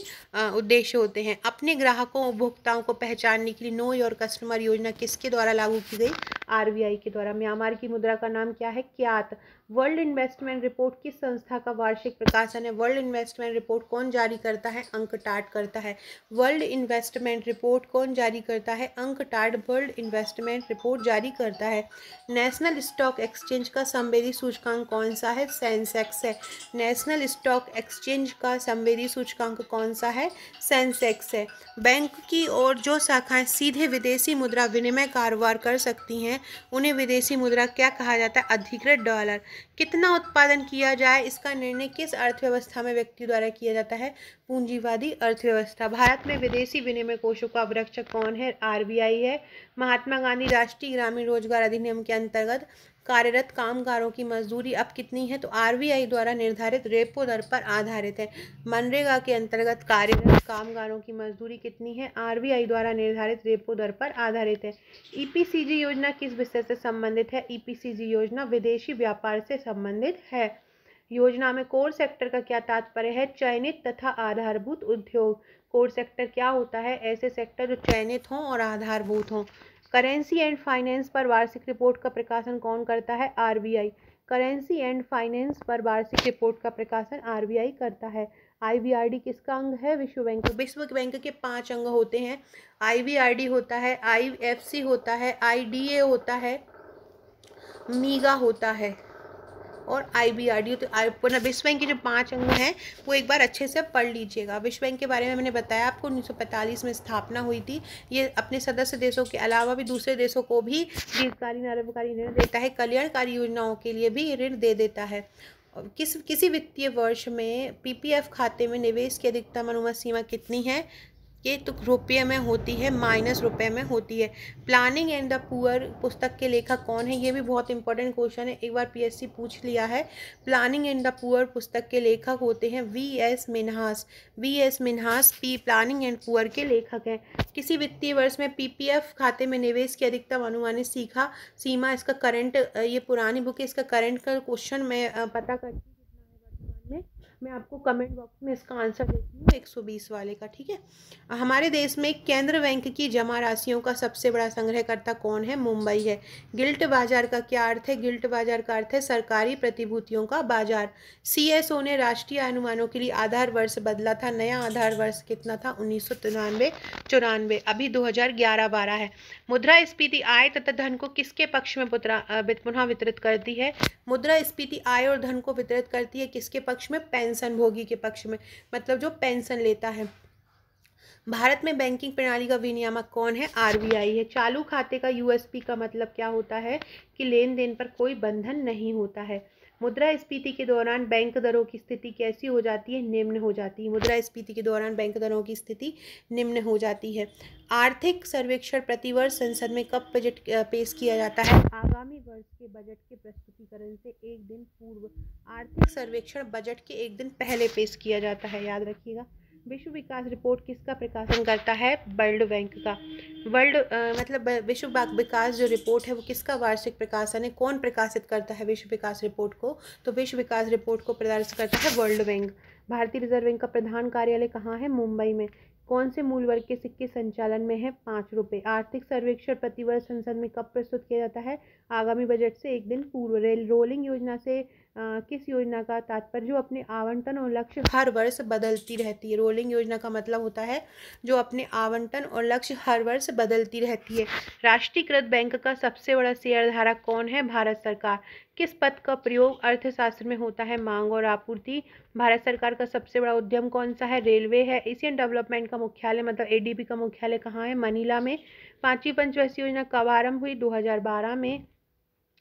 उद्देश्य होते हैं। अपने ग्राहकों उपभोक्ताओं को पहचानने के लिए नो योर कस्टमर योजना किसके द्वारा लागू की गई? RBI के द्वारा। म्यांमार की मुद्रा का नाम क्या है? क्यात। वर्ल्ड इन्वेस्टमेंट रिपोर्ट किस संस्था का वार्षिक प्रकाशन है? वर्ल्ड इन्वेस्टमेंट रिपोर्ट कौन जारी करता है? अंकटाड करता है। वर्ल्ड इन्वेस्टमेंट रिपोर्ट कौन जारी करता है? अंकटाड वर्ल्ड इन्वेस्टमेंट रिपोर्ट जारी करता है। नेशनल स्टॉक एक्सचेंज का संवेदी सूचकांक कौन सा है? सेंसेक्स है। नेशनल स्टॉक एक्सचेंज का संवेदी सूचकांक कौन सा है? सेंसेक्स है। बैंक की और जो शाखाएं सीधे विदेशी मुद्रा विनिमय कारोबार कर सकती हैं उन्हें विदेशी मुद्रा क्या कहा जाता है? अधिकृत डॉलर। कितना उत्पादन किया जाए, इसका निर्णय किस अर्थव्यवस्था में व्यक्ति द्वारा किया जाता है? पूंजीवादी अर्थव्यवस्था। भारत में विदेशी विनिमय कोषों का अवरक्षक कौन है? RBI है। महात्मा गांधी राष्ट्रीय ग्रामीण रोजगार अधिनियम के अंतर्गत कार्यरत कामगारों की मजदूरी अब कितनी है? तो RBI द्वारा निर्धारित रेपो दर पर आधारित है। मनरेगा के अंतर्गत कार्यरत कामगारों की मजदूरी कितनी है? RBI द्वारा निर्धारित रेपो दर पर आधारित है। EPCG योजना किस विषय से संबंधित है? EPCG योजना विदेशी व्यापार से संबंधित है। योजना में कोर सेक्टर का क्या तात्पर्य है? चयनित तथा आधारभूत उद्योग। कोर सेक्टर क्या होता है? ऐसे सेक्टर जो चयनित हों और आधारभूत हों। करेंसी एंड फाइनेंस पर वार्षिक रिपोर्ट का प्रकाशन कौन करता है? RBI। करेंसी एंड फाइनेंस पर वार्षिक रिपोर्ट का प्रकाशन RBI करता है। IBRD किसका अंग है? विश्व बैंक। विश्व बैंक के 5 अंग होते हैं। IBRD होता है, IFC होता है, IDA होता है, मीगा होता है और IBRD। तो विश्व बैंक के जो 5 अंग हैं वो एक बार अच्छे से पढ़ लीजिएगा। विश्व बैंक के बारे में मैंने बताया आपको, 1945 में स्थापना हुई थी। ये अपने सदस्य देशों के अलावा भी दूसरे देशों को भी दीर्घकालीन अल्पकालीन ऋण देता है, कल्याणकारी योजनाओं के लिए भी ऋण दे देता है। किसी वित्तीय वर्ष में PPF खाते में निवेश की अधिकतम अनुमत सीमा कितनी है? ये तो रुपये में होती है, माइनस रुपये में होती है। प्लानिंग एंड द पुअर पुस्तक के लेखक कौन है? ये भी बहुत इंपॉर्टेंट क्वेश्चन है, एक बार पीएससी पूछ लिया है। प्लानिंग एंड द पुअर पुस्तक के लेखक होते हैं VS Minhas. VS Minhas planning and poor के लेखक हैं। किसी वित्तीय वर्ष में पीपीएफ खाते में निवेश की अधिकतम अनुमानित सीमा, इसका करंट, ये पुरानी बुक है, इसका करंट का क्वेश्चन मैं पता करती हूँ कितना है वर्तमान में। मैं आपको कमेंट बॉक्स में इसका आंसर देती हूँ 120 वाले का, ठीक है। हमारे देश में केंद्र बैंक की जमा राशियों का सबसे बड़ा संग्रहकर्ता कौन है? मुंबई है। गिल्ट बाजार का क्या अर्थ है? गिल्ट बाजार का अर्थ है सरकारी प्रतिभूतियों का बाजार। सीएसओ ने राष्ट्रीय अनुमानों के लिए आधार वर्ष बदला था। नया आधार वर्ष कितना था? 1993-94। अभी 2011-12 है। मुद्रास्फीति आय तथा धन को किसके पक्ष में पुनः वितरित करती है? मुद्रास्फीति आय और धन को वितरित करती है किसके पक्ष में? पेंशन भोगी के पक्ष में, मतलब जो पेंशन लेता है। भारत में बैंकिंग प्रणाली का विनियामक कौन है? आरबीआई है। चालू खाते का यूएसपी का मतलब क्या होता है? कि लेन देन पर कोई बंधन नहीं होता है। मुद्रास्फीति के दौरान बैंक दरों की स्थिति कैसी हो जाती है? निम्न हो जाती है। मुद्रास्फीति के दौरान बैंक दरों की स्थिति निम्न हो जाती है। आर्थिक सर्वेक्षण प्रतिवर्ष संसद में कब बजट पेश किया जाता है? आगामी वर्ष के बजट के प्रस्तुतिकरण से एक दिन पूर्व। आर्थिक सर्वेक्षण बजट के एक दिन पहले पेश किया जाता है, याद रखिएगा। विश्व विकास रिपोर्ट किसका प्रकाशन करता है? वर्ल्ड बैंक का। मतलब विश्व विकास जो रिपोर्ट है वो किसका वार्षिक प्रकाशन है? कौन प्रकाशित करता है विश्व विकास रिपोर्ट को? तो विश्व विकास रिपोर्ट को प्रदर्शित करता है वर्ल्ड बैंक। भारतीय रिजर्व बैंक का प्रधान कार्यालय कहाँ है? मुंबई में। कौन से मूल वर्ग के सिक्के संचालन में है? 5 रुपये। आर्थिक सर्वेक्षण प्रतिवर्ष संसद में कब प्रस्तुत किया जाता है? आगामी बजट से एक दिन पूर्व। रोलिंग योजना से किस योजना का तात्पर्य? जो अपने आवंटन और लक्ष्य हर वर्ष बदलती रहती है। रोलिंग योजना का मतलब होता है जो अपने आवंटन और लक्ष्य हर वर्ष बदलती रहती है। राष्ट्रीयकृत बैंक का सबसे बड़ा शेयरधारक कौन है? भारत सरकार। किस पद का प्रयोग अर्थशास्त्र में होता है? मांग और आपूर्ति। भारत सरकार का सबसे बड़ा उद्यम कौन सा है? रेलवे है। एशियन डेवलपमेंट का मुख्यालय मतलब एडीबी का मुख्यालय कहाँ है? मनीला में। 5वीं पंचवर्षीय योजना कब आरंभ हुई? 2012 में।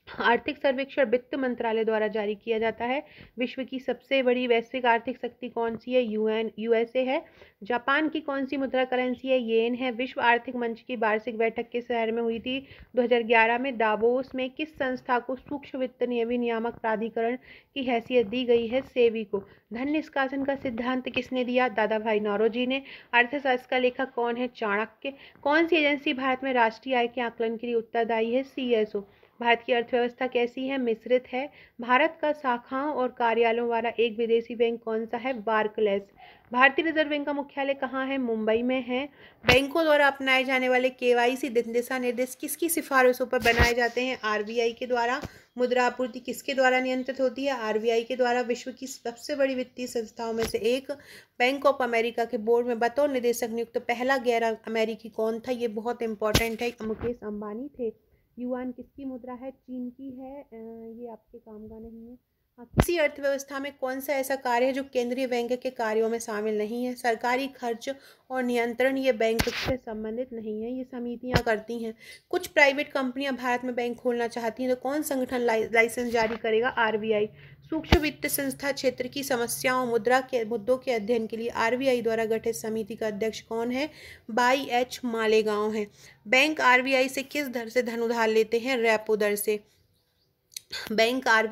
आर्थिक सर्वेक्षण वित्त मंत्रालय द्वारा जारी किया जाता है। विश्व की सबसे बड़ी वैश्विक आर्थिक शक्ति कौन सी है? यूएसए है। जापान की कौन सी मुद्रा करेंसी है? येन है। विश्व आर्थिक मंच की वार्षिक बैठक किस शहर में हुई थी? 2011 में दावोस में। किस संस्था को सूक्ष्म वित्त विनियामक प्राधिकरण की हैसियत दी गई है? सेबी को। धन निष्कासन का सिद्धांत किसने दिया? दादा भाई नौरोजी ने। अर्थशास्त्र का लेखक कौन है? चाणक्य। कौन सी एजेंसी भारत में राष्ट्रीय आय के आकलन के लिए उत्तरदायी है? सीएसओ। भारत की अर्थव्यवस्था कैसी है? मिश्रित है। भारत का शाखाओं और कार्यालयों वाला एक विदेशी बैंक कौन सा है? बार्कलेस। भारतीय रिजर्व बैंक का मुख्यालय कहाँ है? मुंबई में है। बैंकों द्वारा अपनाए जाने वाले केवाईसी दिशा निर्देश किसकी सिफारिशों पर बनाए जाते हैं? आरबीआई के द्वारा। मुद्रा आपूर्ति किसके द्वारा नियंत्रित होती है? आरबीआई के द्वारा। विश्व की सबसे बड़ी वित्तीय संस्थाओं में से एक बैंक ऑफ अमेरिका के बोर्ड में बतौर निदेशक नियुक्त पहला गैर अमेरिकी कौन था? ये बहुत इंपॉर्टेंट है। मुकेश अंबानी थे। युआन किसकी मुद्रा है? चीन की है। ये आपके काम का नहीं है। हाँ, किसी अर्थव्यवस्था में कौन सा ऐसा कार्य है जो केंद्रीय बैंक के कार्यों में शामिल नहीं है? सरकारी खर्च और नियंत्रण ये बैंक से संबंधित नहीं है, ये समितियां करती हैं। कुछ प्राइवेट कंपनियां भारत में बैंक खोलना चाहती हैं तो कौन संगठन लाइसेंस जारी करेगा? आरबीआई। सूक्ष्म वित्त संस्था क्षेत्र की समस्याओं मुद्दों के अध्ययन के लिए आरबीआई द्वारा गठित समिति का अध्यक्ष कौन है? बाई एच मालेगांव है। बैंक आरबीआई से किस दर से धन उधार लेते हैं? रेपो दर से।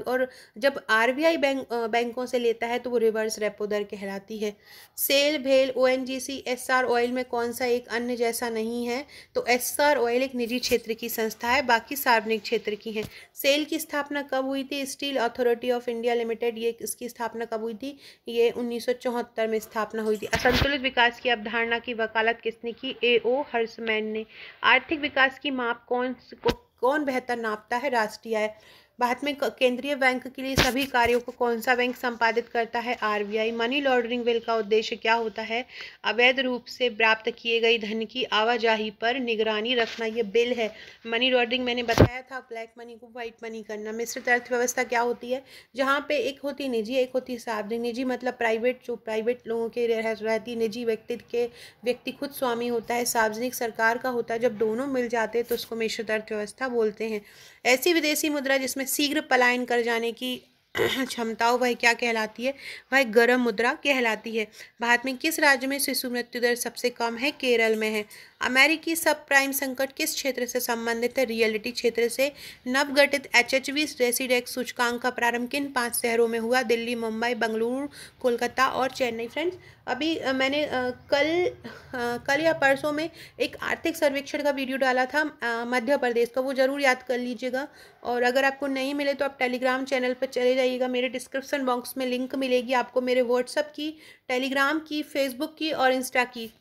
और जब आरबीआई बैंकों से लेता है तो वो रिवर्स रेपो दर कहलाती है। सेल, भेल, ओएनजीसी, एसआर ऑयल में कौन सा एक अन्य जैसा नहीं है? तो एसआर ऑयल एक निजी क्षेत्र की संस्था है, बाकी सार्वजनिक क्षेत्र की हैं। सेल की स्थापना कब हुई थी? Steel authority of India limited, ये इसकी स्थापना कब हुई थी? ये 1974 में स्थापना हुई थी। असंतुलित विकास की अवधारणा की वकालत किसने की? ए.ओ. हर्समैन ने। आर्थिक विकास की माप कौन बेहतर नापता है? राष्ट्रीय आय। भारत में केंद्रीय बैंक के लिए सभी कार्यों को कौन सा बैंक संपादित करता है? आरबीआई। मनी लॉन्ड्रिंग बिल का उद्देश्य क्या होता है? अवैध रूप से प्राप्त किए गए धन की आवाजाही पर निगरानी रखना, ये बिल है। मनी लॉन्ड्रिंग मैंने बताया था, ब्लैक मनी को व्हाइट मनी करना। मिश्रित अर्थव्यवस्था क्या होती है? जहाँ पे एक होती निजी, एक होती सार्वजनिक। निजी मतलब प्राइवेट, जो प्राइवेट लोगों के रहती। निजी व्यक्ति खुद स्वामी होता है। सार्वजनिक सरकार का होता है। जब दोनों मिल जाते हैं तो उसको मिश्रित अर्थव्यवस्था बोलते हैं। ऐसी विदेशी मुद्रा जिसमें शीघ्र पलायन कर जाने की क्षमताओं वह क्या कहलाती है? वह गरम मुद्रा कहलाती है। भारत में किस राज्य में शिशु मृत्यु दर सबसे कम है? केरल में है। अमेरिकी सब प्राइम संकट किस क्षेत्र से संबंधित है? रियलिटी क्षेत्र से। नवगठित एचएचवी रेसिडेक्स सूचकांक का प्रारंभ किन 5 शहरों में हुआ? दिल्ली, मुंबई, बेंगलुरु, कोलकाता और चेन्नई। फ्रेंड्स, अभी मैंने कल या परसों में एक आर्थिक सर्वेक्षण का वीडियो डाला था मध्य प्रदेश का, वो ज़रूर याद कर लीजिएगा। और अगर आपको नहीं मिले तो आप टेलीग्राम चैनल पर चले जाइएगा, मेरे डिस्क्रिप्शन बॉक्स में लिंक मिलेगी आपको, मेरे व्हाट्सएप की, टेलीग्राम की, फेसबुक की और इंस्टा की,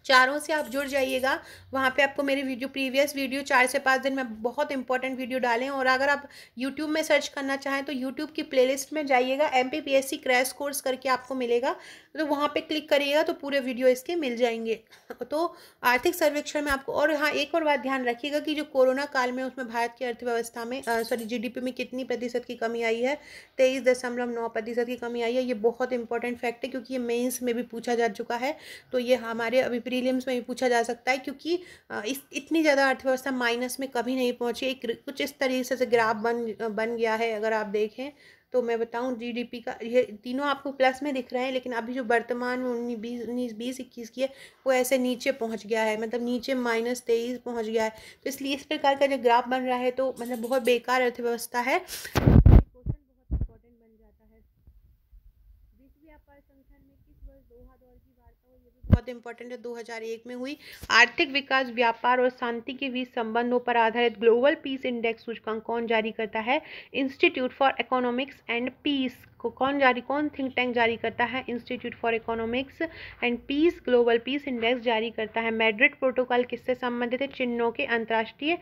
चारों से आप जुड़ जाइएगा। वहाँ पे आपको मेरी प्रीवियस वीडियो 4 से 5 दिन में बहुत इंपॉर्टेंट वीडियो डालें। और अगर आप यूट्यूब में सर्च करना चाहें तो यूट्यूब की प्लेलिस्ट में जाइएगा, MPPSC क्रैश कोर्स करके आपको मिलेगा, तो वहाँ पे क्लिक करिएगा तो पूरे वीडियो इसके मिल जाएंगे। तो आर्थिक सर्वेक्षण में आपको, और हाँ एक और बात ध्यान रखिएगा कि जो कोरोना काल में उसमें भारत की अर्थव्यवस्था में GDP में कितनी प्रतिशत की कमी आई है? 23.9% की कमी आई है। ये बहुत इंपॉर्टेंट फैक्ट है क्योंकि ये मेंस में भी पूछा जा चुका है, तो ये हमारे अभी प्रीलिम्स में भी पूछा जा सकता है, क्योंकि इस इतनी ज़्यादा अर्थव्यवस्था माइनस में कभी नहीं पहुंची। एक कुछ इस तरीके से ग्राफ बन गया है। अगर आप देखें तो मैं बताऊं, जीडीपी का ये तीनों आपको प्लस में दिख रहे हैं, लेकिन अभी जो वर्तमान में 19-20-21 की है वो ऐसे नीचे पहुंच गया है, मतलब नीचे -23 पहुंच गया है। तो इसलिए इस प्रकार का जो ग्राफ बन रहा है तो मतलब बहुत बेकार अर्थव्यवस्था है। क्वेश्चन बहुत इंपॉर्टेंट बन जाता है। विश्व व्यापार संगठन में किस वर्ष दोहा दौर की वार्ता हुई? ये भी बहुत इंपॉर्टेंट है, 2001 में हुई। आर्थिक विकास, व्यापार और शांति के बीच संबंधों पर आधारित ग्लोबल पीस इंडेक्स सूचकांक कौन जारी करता है? Institute for economics and peace को कौन थिंक टैंक जारी करता है? Institute for economics and peace global peace index जारी करता है। मैड्रिड प्रोटोकॉल किससे संबंधित है? चिन्हों के अंतर्राष्ट्रीय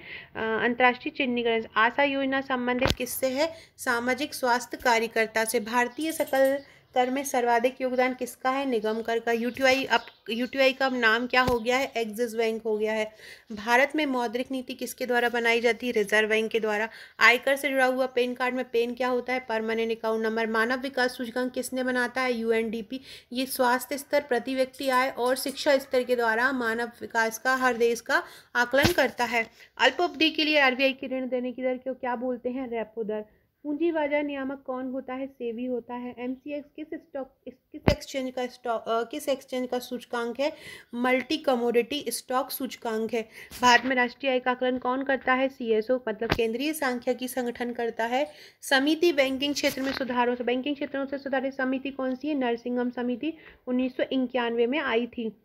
चिन्हीकरण। आशा योजना संबंधित किससे है? सामाजिक स्वास्थ्य कार्यकर्ता से। भारतीय सकल कर में सर्वाधिक योगदान किसका है? निगम कर का। यूटीआई का नाम क्या हो गया है? एक्सिस बैंक हो गया है। भारत में मौद्रिक नीति किसके द्वारा बनाई जाती है? रिजर्व बैंक के द्वारा। आयकर से जुड़ा हुआ पेन कार्ड में पेन क्या होता है? Permanent account number. मानव विकास सूचकांक किसने बनाता है? UNDP। ये स्वास्थ्य स्तर, प्रति व्यक्ति आय और शिक्षा स्तर के द्वारा मानव विकास का हर देश का आकलन करता है। अल्प अवधि के लिए RBI की ऋण देने की दर को क्या बोलते हैं? रेपो दर। पूंजी बाजार नियामक कौन होता है? सेबी होता है। MCX किस एक्सचेंज का सूचकांक है? मल्टी कमोडिटी स्टॉक सूचकांक है। भारत में राष्ट्रीय आय का आकलन कौन करता है? CSO मतलब केंद्रीय सांख्यिकी संगठन करता है। समिति बैंकिंग क्षेत्र में बैंकिंग क्षेत्रों से सुधारित समिति कौन सी है? नरसिंघम समिति 1991 में आई थी।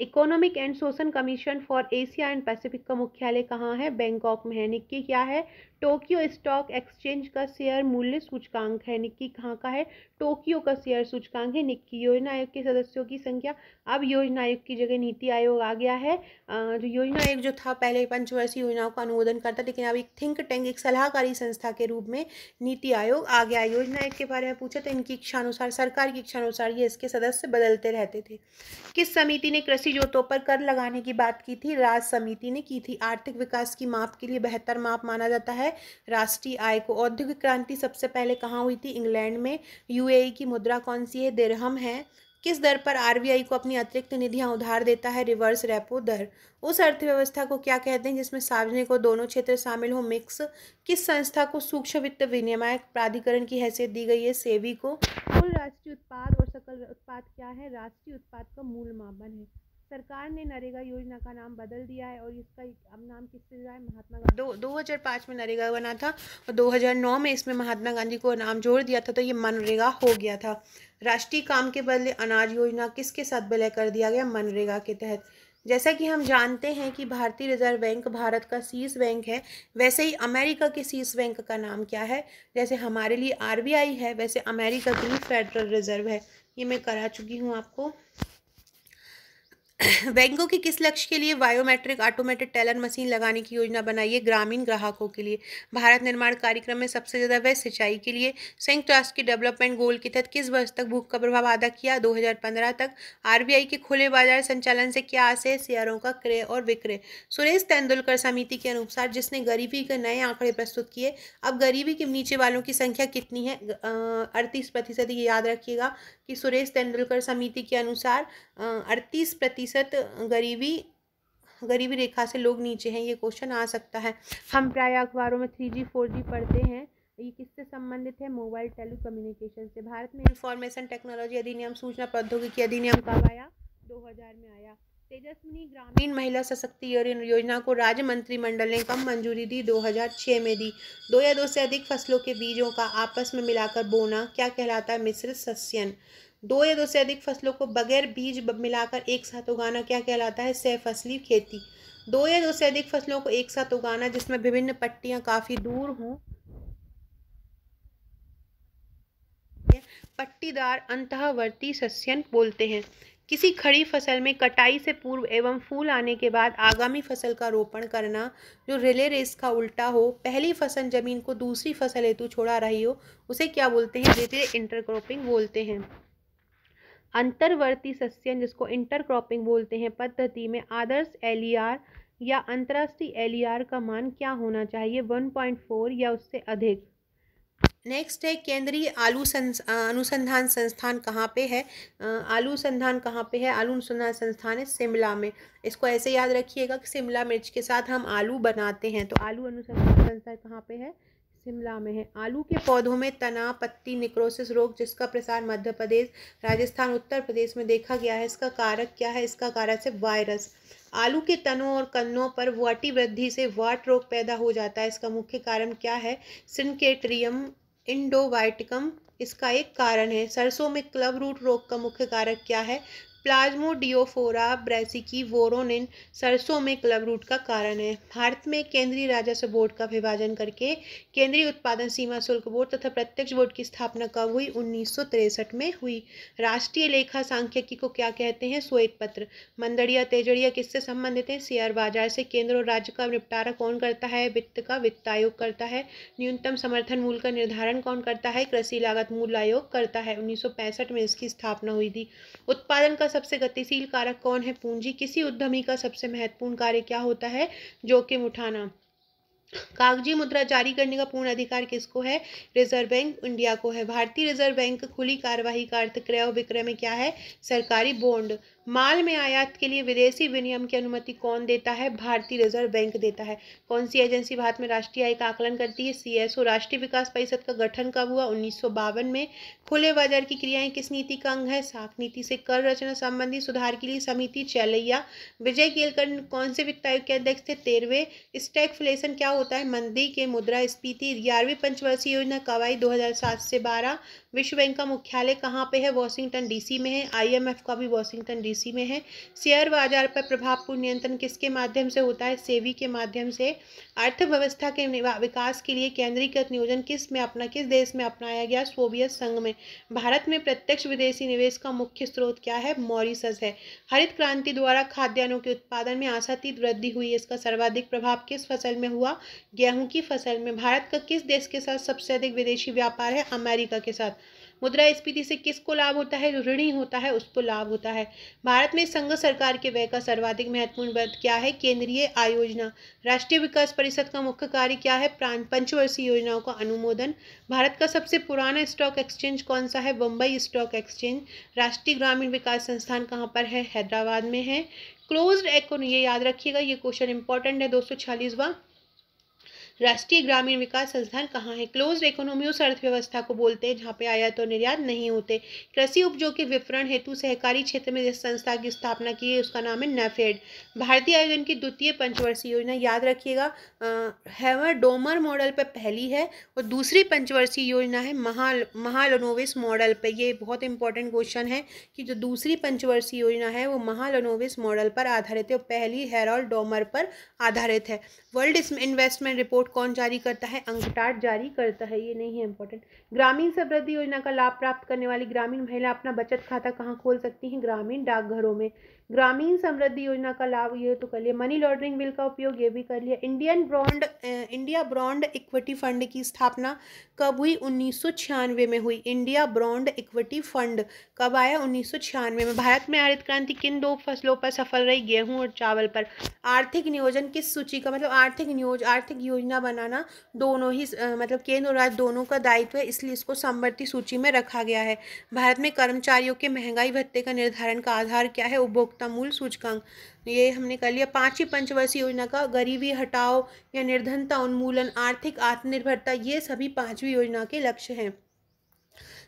Economic and social commission for Asia and Pacific का मुख्यालय कहाँ है? बैंकॉक में है। निक्की क्या है? टोक्यो स्टॉक एक्सचेंज का शेयर मूल्य सूचकांक है। निक्की कहाँ का है? टोक्यो का शेयर सूचकांक है निक्की। योजना आयोग के सदस्यों की संख्या, अब योजना आयोग की जगह नीति आयोग आ गया है। जो योजना आयोग जो था पहले पंचवर्षीय योजनाओं का अनुमोदन करता, लेकिन अब एक थिंक टैंक, एक सलाहकारी संस्था के रूप में नीति आयोग आ गया। योजना आयोग के बारे में पूछा तो इनकी इच्छानुसार, सरकार की इच्छानुसार ये इसके सदस्य बदलते रहते थे। किस समिति ने कृषि जोतों पर कर लगाने की बात की थी? राज समिति ने की थी। आर्थिक विकास की माप के लिए बेहतर माप माना जाता है राष्ट्रीय आय को। औद्योगिक क्रांति सबसे पहले कहाँ हुई थी? इंग्लैंड में। UAE की मुद्रा कौन सी है? दिरहम है। किस दर पर RBI को अपनी अतिरिक्त निधियां उधार देता है? रिवर्स रेपो दर। उस अर्थव्यवस्था को क्या कहते हैं जिसमें सार्वजनिक और दोनों क्षेत्र शामिल हो? मिक्स। किस संस्था को सूक्ष्म वित्त विनियामक प्राधिकरण की हैसियत दी गई है? सेबी को। कुल राष्ट्रीय उत्पाद और सकल उत्पाद क्या है? राष्ट्रीय उत्पाद का मूल मापन है। सरकार ने नरेगा योजना का नाम बदल दिया है और इसका अब नाम किससे जुड़ा है? महात्मा गांधी। 2005 में नरेगा बना था और 2009 में इसमें महात्मा गांधी को नाम जोड़ दिया था, तो ये मनरेगा हो गया था। राष्ट्रीय काम के बदले अनाज योजना किसके साथ विलय कर दिया गया? मनरेगा के तहत। जैसा कि हम जानते हैं कि भारतीय रिजर्व बैंक भारत का शीर्ष बैंक है, वैसे ही अमेरिका के शीर्ष बैंक का नाम क्या है? जैसे हमारे लिए RBI है, वैसे अमेरिका के लिए फेडरल रिजर्व है। ये मैं करा चुकी हूँ आपको। बैंकों के किस लक्ष्य के लिए बायोमेट्रिक ऑटोमेटेड टेलर मशीन लगाने की योजना बनाई है? ग्रामीण ग्राहकों के लिए। भारत निर्माण कार्यक्रम में सबसे ज़्यादा व्यय सिंचाई के लिए। संयुक्त राष्ट्र के डेवलपमेंट गोल के तहत किस वर्ष तक भूख का प्रभाव अदा किया? 2015 तक। RBI के खुले बाजार संचालन से क्या आशय है? शेयरों का क्रय और विक्रय। सुरेश तेंदुलकर समिति के अनुसार, जिसने गरीबी के नए आंकड़े प्रस्तुत किए, अब गरीबी के नीचे वालों की संख्या कितनी है? 38%। ये याद रखिएगा कि सुरेश तेंदुलकर समिति के अनुसार 38% गरीबी रेखा से लोग नीचे हैं। ये क्वेश्चन आ सकता है। हम प्राय अखबारों में 3G 4G पढ़ते हैं, ये किससे संबंधित है? मोबाइल टेलीकम्युनिकेशन से। भारत में इंफॉर्मेशन टेक्नोलॉजी अधिनियम, सूचना प्रौद्योगिकी अधिनियम कब आया? 2000 में आया। तेजस्विनी ग्रामीण महिला सशक्तिकरण योजना को राज्य मंत्रिमंडल ने कब मंजूरी दी? 2006 में दी। दो या दो से अधिक फसलों के बीजों का आपस में मिलाकर बोना क्या कहलाता है? मिश्रित सस्यन। दो या दो से अधिक फसलों को बगैर बीज मिलाकर एक साथ उगाना क्या कहलाता है? सहफसली खेती। दो या दो से अधिक फसलों को एक साथ उगाना जिसमें विभिन्न पट्टियां काफी दूर हों, पट्टीदार अंतःवर्ती सस्यन बोलते हैं। किसी खड़ी फसल में कटाई से पूर्व एवं फूल आने के बाद आगामी फसल का रोपण करना जो रिले रेस का उल्टा हो, पहली फसल जमीन को दूसरी फसल हेतु छोड़ा रही हो, उसे क्या बोलते हैं? धीरे इंटरक्रॉपिंग बोलते हैं। अंतर्वर्ती सस्यन जिसको इंटरक्रॉपिंग बोलते हैं पद्धति में आदर्श एलईआर या अंतर्राष्ट्रीय एलईआर का मान क्या होना चाहिए? 1.4 या उससे अधिक। नेक्स्ट है केंद्रीय अनुसंधान संस्थान कहाँ पे है? आलू अनुसंधान कहाँ पे है? आलू अनुसंधान संस्थान है शिमला में। इसको ऐसे याद रखिएगा कि शिमला मिर्च के साथ हम आलू बनाते हैं, तो आलू अनुसंधान संस्थान कहाँ पे है? शिमला में है। आलू के पौधों में तना पत्ती निक्रोसिस रोग जिसका प्रसार मध्य प्रदेश, राजस्थान, उत्तर प्रदेश में देखा गया है, इसका कारक क्या है? इसका कारक है वायरस। आलू के तनों और कन्नों पर वाटी वृद्धि से वाट रोग पैदा हो जाता है, इसका मुख्य कारण क्या है? सिनकेट्रियम इंडोवाइटिकम इसका एक कारण है। सरसों में क्लब रूट रोग का मुख्य कारक क्या है? प्लाज्मोडियोफोरा ब्रैसिकी वोरोनिन सरसों में क्लब रूट का कारण है। भारत में केंद्रीय राजस्व बोर्ड का विभाजन करके केंद्रीय उत्पादन सीमा शुल्क बोर्ड तथा प्रत्यक्ष बोर्ड की स्थापना कब हुई? 1963 में हुई। राष्ट्रीय लेखा सांख्यिकी को क्या कहते हैं? श्वेत पत्र। मंदड़िया तेजड़िया किससे संबंधित है? शेयर बाजार से। केंद्र और राज्य का निपटारा कौन करता है? वित्त का वित्त आयोग करता है। न्यूनतम समर्थन मूल्य का निर्धारण कौन करता है? कृषि लागत मूल्य आयोग करता है। 1965 में इसकी स्थापना हुई थी। उत्पादन का सबसे गतिशील कारक कौन है? पूंजी। किसी उद्यमी का सबसे महत्वपूर्ण कार्य क्या होता है? जोखिम उठाना। कागजी मुद्रा जारी करने का पूर्ण अधिकार किसको है? रिजर्व बैंक इंडिया को है। भारतीय रिजर्व बैंक खुली कार्यवाही का अर्थ क्रय और विक्रय में क्या है? सरकारी बॉन्ड। माल में आयात के लिए विदेशी विनिमय की अनुमति कौन देता है? भारतीय रिजर्व बैंक देता है। कौन सी एजेंसी भारत में राष्ट्रीय आय का आकलन करती है? सीएसओ। राष्ट्रीय विकास परिषद का गठन कब हुआ? 1952 में। खुले बाजार की क्रियाएं किस नीति का अंग है? साख नीति से। कर रचना संबंधी सुधार के लिए समिति चैलैया। विजय केलकर कौन से वित्त आयोग के अध्यक्ष थे? 13वें। स्टैगफ्लेशन क्या होता है? मंदी के मुद्रास्फीति। 11वीं पंचवर्षीय योजना कब आई? 2007 से 12। विश्व बैंक का मुख्यालय कहाँ पे है? वॉशिंगटन डीसी में है। आईएमएफ का भी वॉशिंगटन डीसी में है। शेयर बाजार पर प्रभावपूर्ण नियंत्रण किसके माध्यम से होता है? सेबी के माध्यम से। अर्थव्यवस्था के विकास के लिए केंद्रीकृत नियोजन किस देश में अपनाया गया? सोवियत संघ में। भारत में प्रत्यक्ष विदेशी निवेश का मुख्य स्रोत क्या है? मॉरिशस है। हरित क्रांति द्वारा खाद्यान्नों के उत्पादन में आशातीत वृद्धि हुई, इसका सर्वाधिक प्रभाव किस फसल में हुआ? गेहूं की फसल में। भारत का किस देश के साथ सबसे अधिक विदेशी व्यापार है? अमेरिका के साथ। मुद्रास्फीति से किसको लाभ होता है? जो ऋणी होता है उसको लाभ होता है। भारत में संघ सरकार के व्यय का सर्वाधिक महत्वपूर्ण वर्ग क्या है? केंद्रीय आय योजना। राष्ट्रीय विकास परिषद का मुख्य कार्य क्या है? पंचवर्षीय योजनाओं का अनुमोदन। भारत का सबसे पुराना स्टॉक एक्सचेंज कौन सा है? Bombay stock exchange. राष्ट्रीय ग्रामीण विकास संस्थान कहाँ पर है? हैदराबाद में है। क्लोज्ड इकोनॉमी, ये याद रखिएगा, ये क्वेश्चन इंपॉर्टेंट है। 246वां। राष्ट्रीय ग्रामीण विकास संस्थान कहाँ है? क्लोज्ड इकोनॉमी उस अर्थव्यवस्था को बोलते हैं जहाँ पे आयात और निर्यात नहीं होते। कृषि उपजों के विपणन हेतु सहकारी क्षेत्र में जिस संस्था की स्थापना की है उसका नाम है नेफेड। भारतीय आयोजन की द्वितीय पंचवर्षीय योजना याद रखिएगा, हैवर डोमर मॉडल पर पहली है और दूसरी पंचवर्षीय योजना है महालनोबिस मॉडल पे। ये बहुत इंपॉर्टेंट क्वेश्चन है कि जो दूसरी पंचवर्षीय योजना है वो महालनोबिस मॉडल पर आधारित है और पहली हैरोल्ड डोमर पर आधारित है। वर्ल्ड इन्वेस्टमेंट रिपोर्ट कौन जारी करता है? अंकटाड जारी करता है। ये नहीं है इंपॉर्टेंट। ग्रामीण समृद्धि योजना का लाभ प्राप्त करने वाली ग्रामीण महिला अपना बचत खाता कहाँ खोल सकती हैं? ग्रामीण डाकघरों में। ग्रामीण समृद्धि योजना का लाभ ये तो कर लिया। मनी लॉन्ड्रिंग बिल का उपयोग ये भी कर लिया। इंडिया ब्रॉन्ड इक्विटी फंड की स्थापना कब हुई? 1996 में हुई। इंडिया ब्रॉन्ड इक्विटी फंड कब आया? 1996 में। भारत में हरित क्रांति किन दो फसलों पर सफल रही? गेहूं और चावल पर। आर्थिक नियोजन किस सूची का मतलब? आर्थिक योजना बनाना दोनों ही मतलब केंद्र और राज्य दोनों का दायित्व है, इसलिए इसको समवर्ती सूची में रखा गया है। भारत में कर्मचारियों के महंगाई भत्ते का निर्धारण का आधार क्या है? उपभोक्ता उपभोक्ता मूल्य सूचकांक, ये हमने कर लिया। 5वीं पंचवर्षीय योजना का गरीबी हटाओ या निर्धनता उन्मूलन, आर्थिक आत्मनिर्भरता, ये सभी 5वीं योजना के लक्ष्य हैं।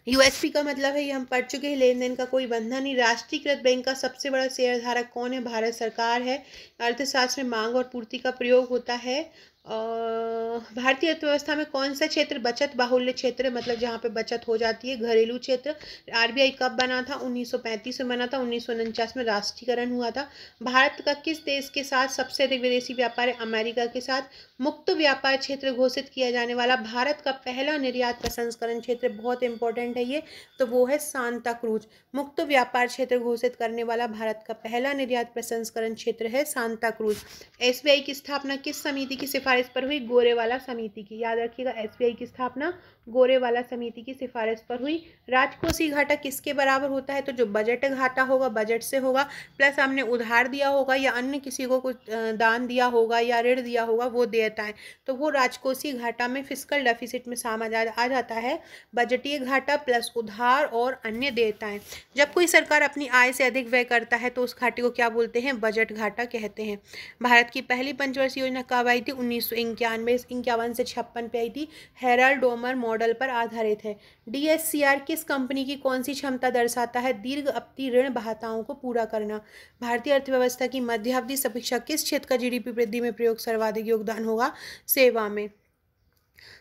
यूएसपी का मतलब है, ये हम पढ़ चुके हैं, लेन देन का कोई बंधन नहीं। राष्ट्रीयकृत बैंक का सबसे बड़ा शेयरधारक कौन है? भारत सरकार है। अर्थशास्त्र में मांग और पूर्ति का प्रयोग होता है। भारतीय अर्थव्यवस्था में कौन सा क्षेत्र बचत बाहुल्य क्षेत्र है, मतलब जहाँ पे बचत हो जाती है? घरेलू क्षेत्र। आरबीआई कब बना था? 1935 में बना था। 1949 में राष्ट्रीयकरण हुआ था। भारत का किस देश के साथ सबसे अधिक विदेशी व्यापार है? अमेरिका के साथ। मुक्त व्यापार क्षेत्र घोषित किया जाने वाला भारत का पहला निर्यात प्रसंस्करण क्षेत्र, बहुत इंपॉर्टेंट है ये, तो वो है सांता क्रूज। मुक्त व्यापार क्षेत्र घोषित करने वाला भारत का पहला निर्यात प्रसंस्करण क्षेत्र है सांता क्रूज। एसबीआई की स्थापना किस समिति की सिफारिश पर हुई? गोरेवाला समिति की। याद रखिएगा, एसबीआई की स्थापना गोरेवाला समिति की सिफारिश पर हुई। राजकोषीय घाटा किसके बराबर होता है? तो जो बजट घाटा होगा, बजट से होगा, प्लस हमने उधार दिया होगा या अन्य किसी को कुछ दान दिया होगा या ऋण दिया होगा, वो देयताएं, तो वो राजकोषीय घाटा में फिस्कल डेफिसिट में शामिल आ जाता है। बजटीय घाटा प्लस उधार और अन्य देयताएं। जब कोई सरकार अपनी आय से अधिक व्यय करता है तो उस घाटे को क्या बोलते हैं? बजट घाटा कहते हैं। भारत की पहली पंचवर्षीय योजना कब आई थी? 1951 से 56 पे आई थी। हेराल्ड डोमर मॉडल पर आधारित है। डीएससीआर किस कंपनी की कौन सी क्षमता दर्शाता है? दीर्घ अवधि ऋण बाध्यताओं को पूरा करना। भारतीय अर्थव्यवस्था की मध्यावधि समीक्षा किस क्षेत्र का जीडीपी वृद्धि में प्रयोग सर्वाधिक योगदान होगा? सेवा में।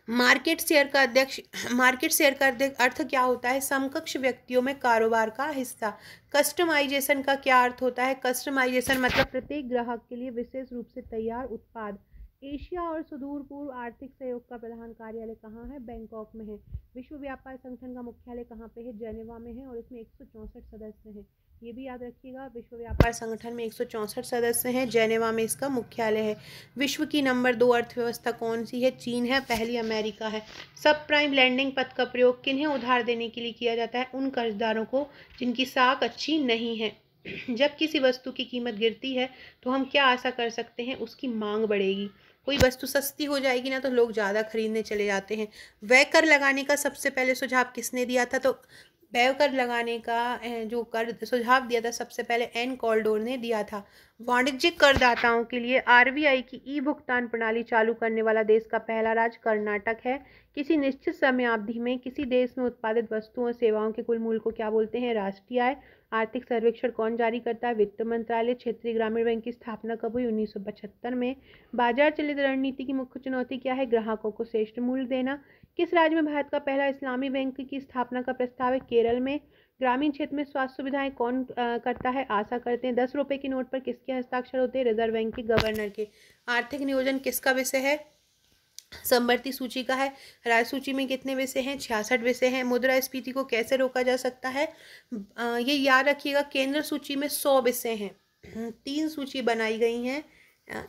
मार्केट शेयर का अध्यक्ष अर्थ क्या होता है? समकक्ष व्यक्तियों में कारोबार का हिस्सा। कस्टमाइजेशन का क्या अर्थ होता है? कस्टमाइजेशन मतलब प्रत्येक ग्राहक के लिए विशेष रूप से तैयार उत्पाद। एशिया और सुदूर पूर्व आर्थिक सहयोग का प्रधान कार्यालय कहाँ है? बैंकॉक में है। विश्व व्यापार संगठन का मुख्यालय कहाँ पे है? जेनेवा में है और इसमें 164 सदस्य हैं। ये भी याद रखिएगा, विश्व व्यापार संगठन में 164 सदस्य हैं, जेनेवा में इसका मुख्यालय है। विश्व की नंबर 2 अर्थव्यवस्था कौन सी है? चीन है। पहली अमेरिका है। सब प्राइम लैंडिंग पद का प्रयोग किन्हें उधार देने के लिए किया जाता है? उन कर्जदारों को जिनकी साख अच्छी नहीं है। जब किसी वस्तु की कीमत गिरती है तो हम क्या आशा कर सकते हैं? उसकी मांग बढ़ेगी। कोई वस्तु सस्ती हो जाएगी ना तो लोग ज़्यादा खरीदने चले जाते हैं। व्यय कर लगाने का सबसे पहले सुझाव किसने दिया था? तो व्यय कर लगाने का जो कर सुझाव दिया था सबसे पहले एन कॉल्डोर ने दिया था। वाणिज्यिक करदाताओं के लिए आरबीआई की ई भुगतान प्रणाली चालू करने वाला देश का पहला राज्य कर्नाटक है। किसी निश्चित समयावधि में किसी देश में उत्पादित वस्तुओं और सेवाओं के कुल मूल्य को क्या बोलते हैं? राष्ट्रीय आय। आर्थिक सर्वेक्षण कौन जारी करता है? वित्त मंत्रालय। क्षेत्रीय ग्रामीण बैंक की स्थापना कब हुई? 1975 में। बाजार चालित रणनीति की मुख्य चुनौती क्या है? ग्राहकों को श्रेष्ठ मूल्य देना। किस राज्य में भारत का पहला इस्लामी बैंक की स्थापना का प्रस्ताव है? केरल में। ग्रामीण क्षेत्र में स्वास्थ्य सुविधाएं कौन करता है? आशा करते हैं। 10 रुपए की नोट पर किसके हस्ताक्षर होते हैं? रिजर्व बैंक के गवर्नर के। आर्थिक नियोजन किसका विषय है? समवर्ती सूची का है। राज्य सूची में कितने विषय हैं? 66 विषय हैं। मुद्रास्फीति को कैसे रोका जा सकता है? ये याद रखिएगा, केंद्र सूची में 100 विषय हैं। 3 सूची बनाई गई हैं।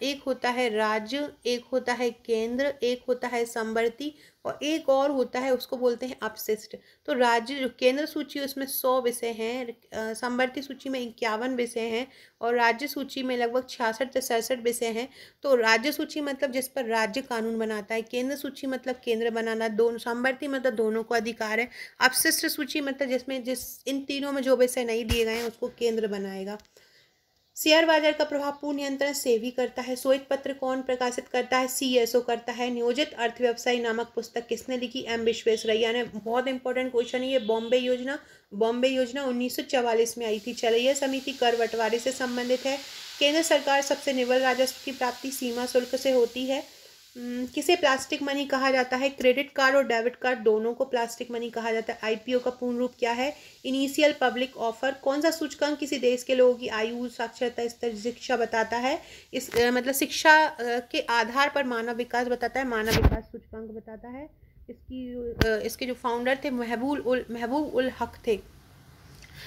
एक होता है राज्य, एक होता है केंद्र, एक होता है समवर्ती और एक और होता है, उसको बोलते हैं अपशिष्ट। तो राज्य जो केंद्र सूची उसमें 100 विषय हैं, समवर्ती सूची में 51 विषय हैं और राज्य सूची में लगभग 66 से 67 विषय हैं। तो राज्य सूची मतलब जिस पर राज्य कानून बनाता है, केंद्र सूची मतलब केंद्र बनाना, दोनों समवर्ती मतलब दोनों को अधिकार है, अपशिष्ट सूची मतलब जिसमें इन तीनों में जो विषय नहीं दिए गए हैं उसको केंद्र बनाएगा। शेयर बाजार का प्रभावपूर्ण नियंत्रण सेबी करता है। श्वेत पत्र कौन प्रकाशित करता है? सीएसओ करता है। नियोजित अर्थव्यवसायी नामक पुस्तक किसने लिखी? एम विश्वेश्वरैया ने। बहुत इंपॉर्टेंट क्वेश्चन है ये। बॉम्बे योजना 1944 में आई थी। चलैया समिति कर बंटवारे से संबंधित है। केंद्र सरकार सबसे निव्वल राजस्व की प्राप्ति सीमा शुल्क से होती है। किसे प्लास्टिक मनी कहा जाता है? क्रेडिट कार्ड और डेबिट कार्ड दोनों को प्लास्टिक मनी कहा जाता है। आईपीओ का पूर्ण रूप क्या है? Initial public offer. कौन सा सूचकांक किसी देश के लोगों की आयु, साक्षरता स्तर, शिक्षा बताता है? मतलब शिक्षा के आधार पर मानव विकास बताता है। मानव विकास सूचकांक बताता है। इसके जो फाउंडर थे महबूब उल हक थे।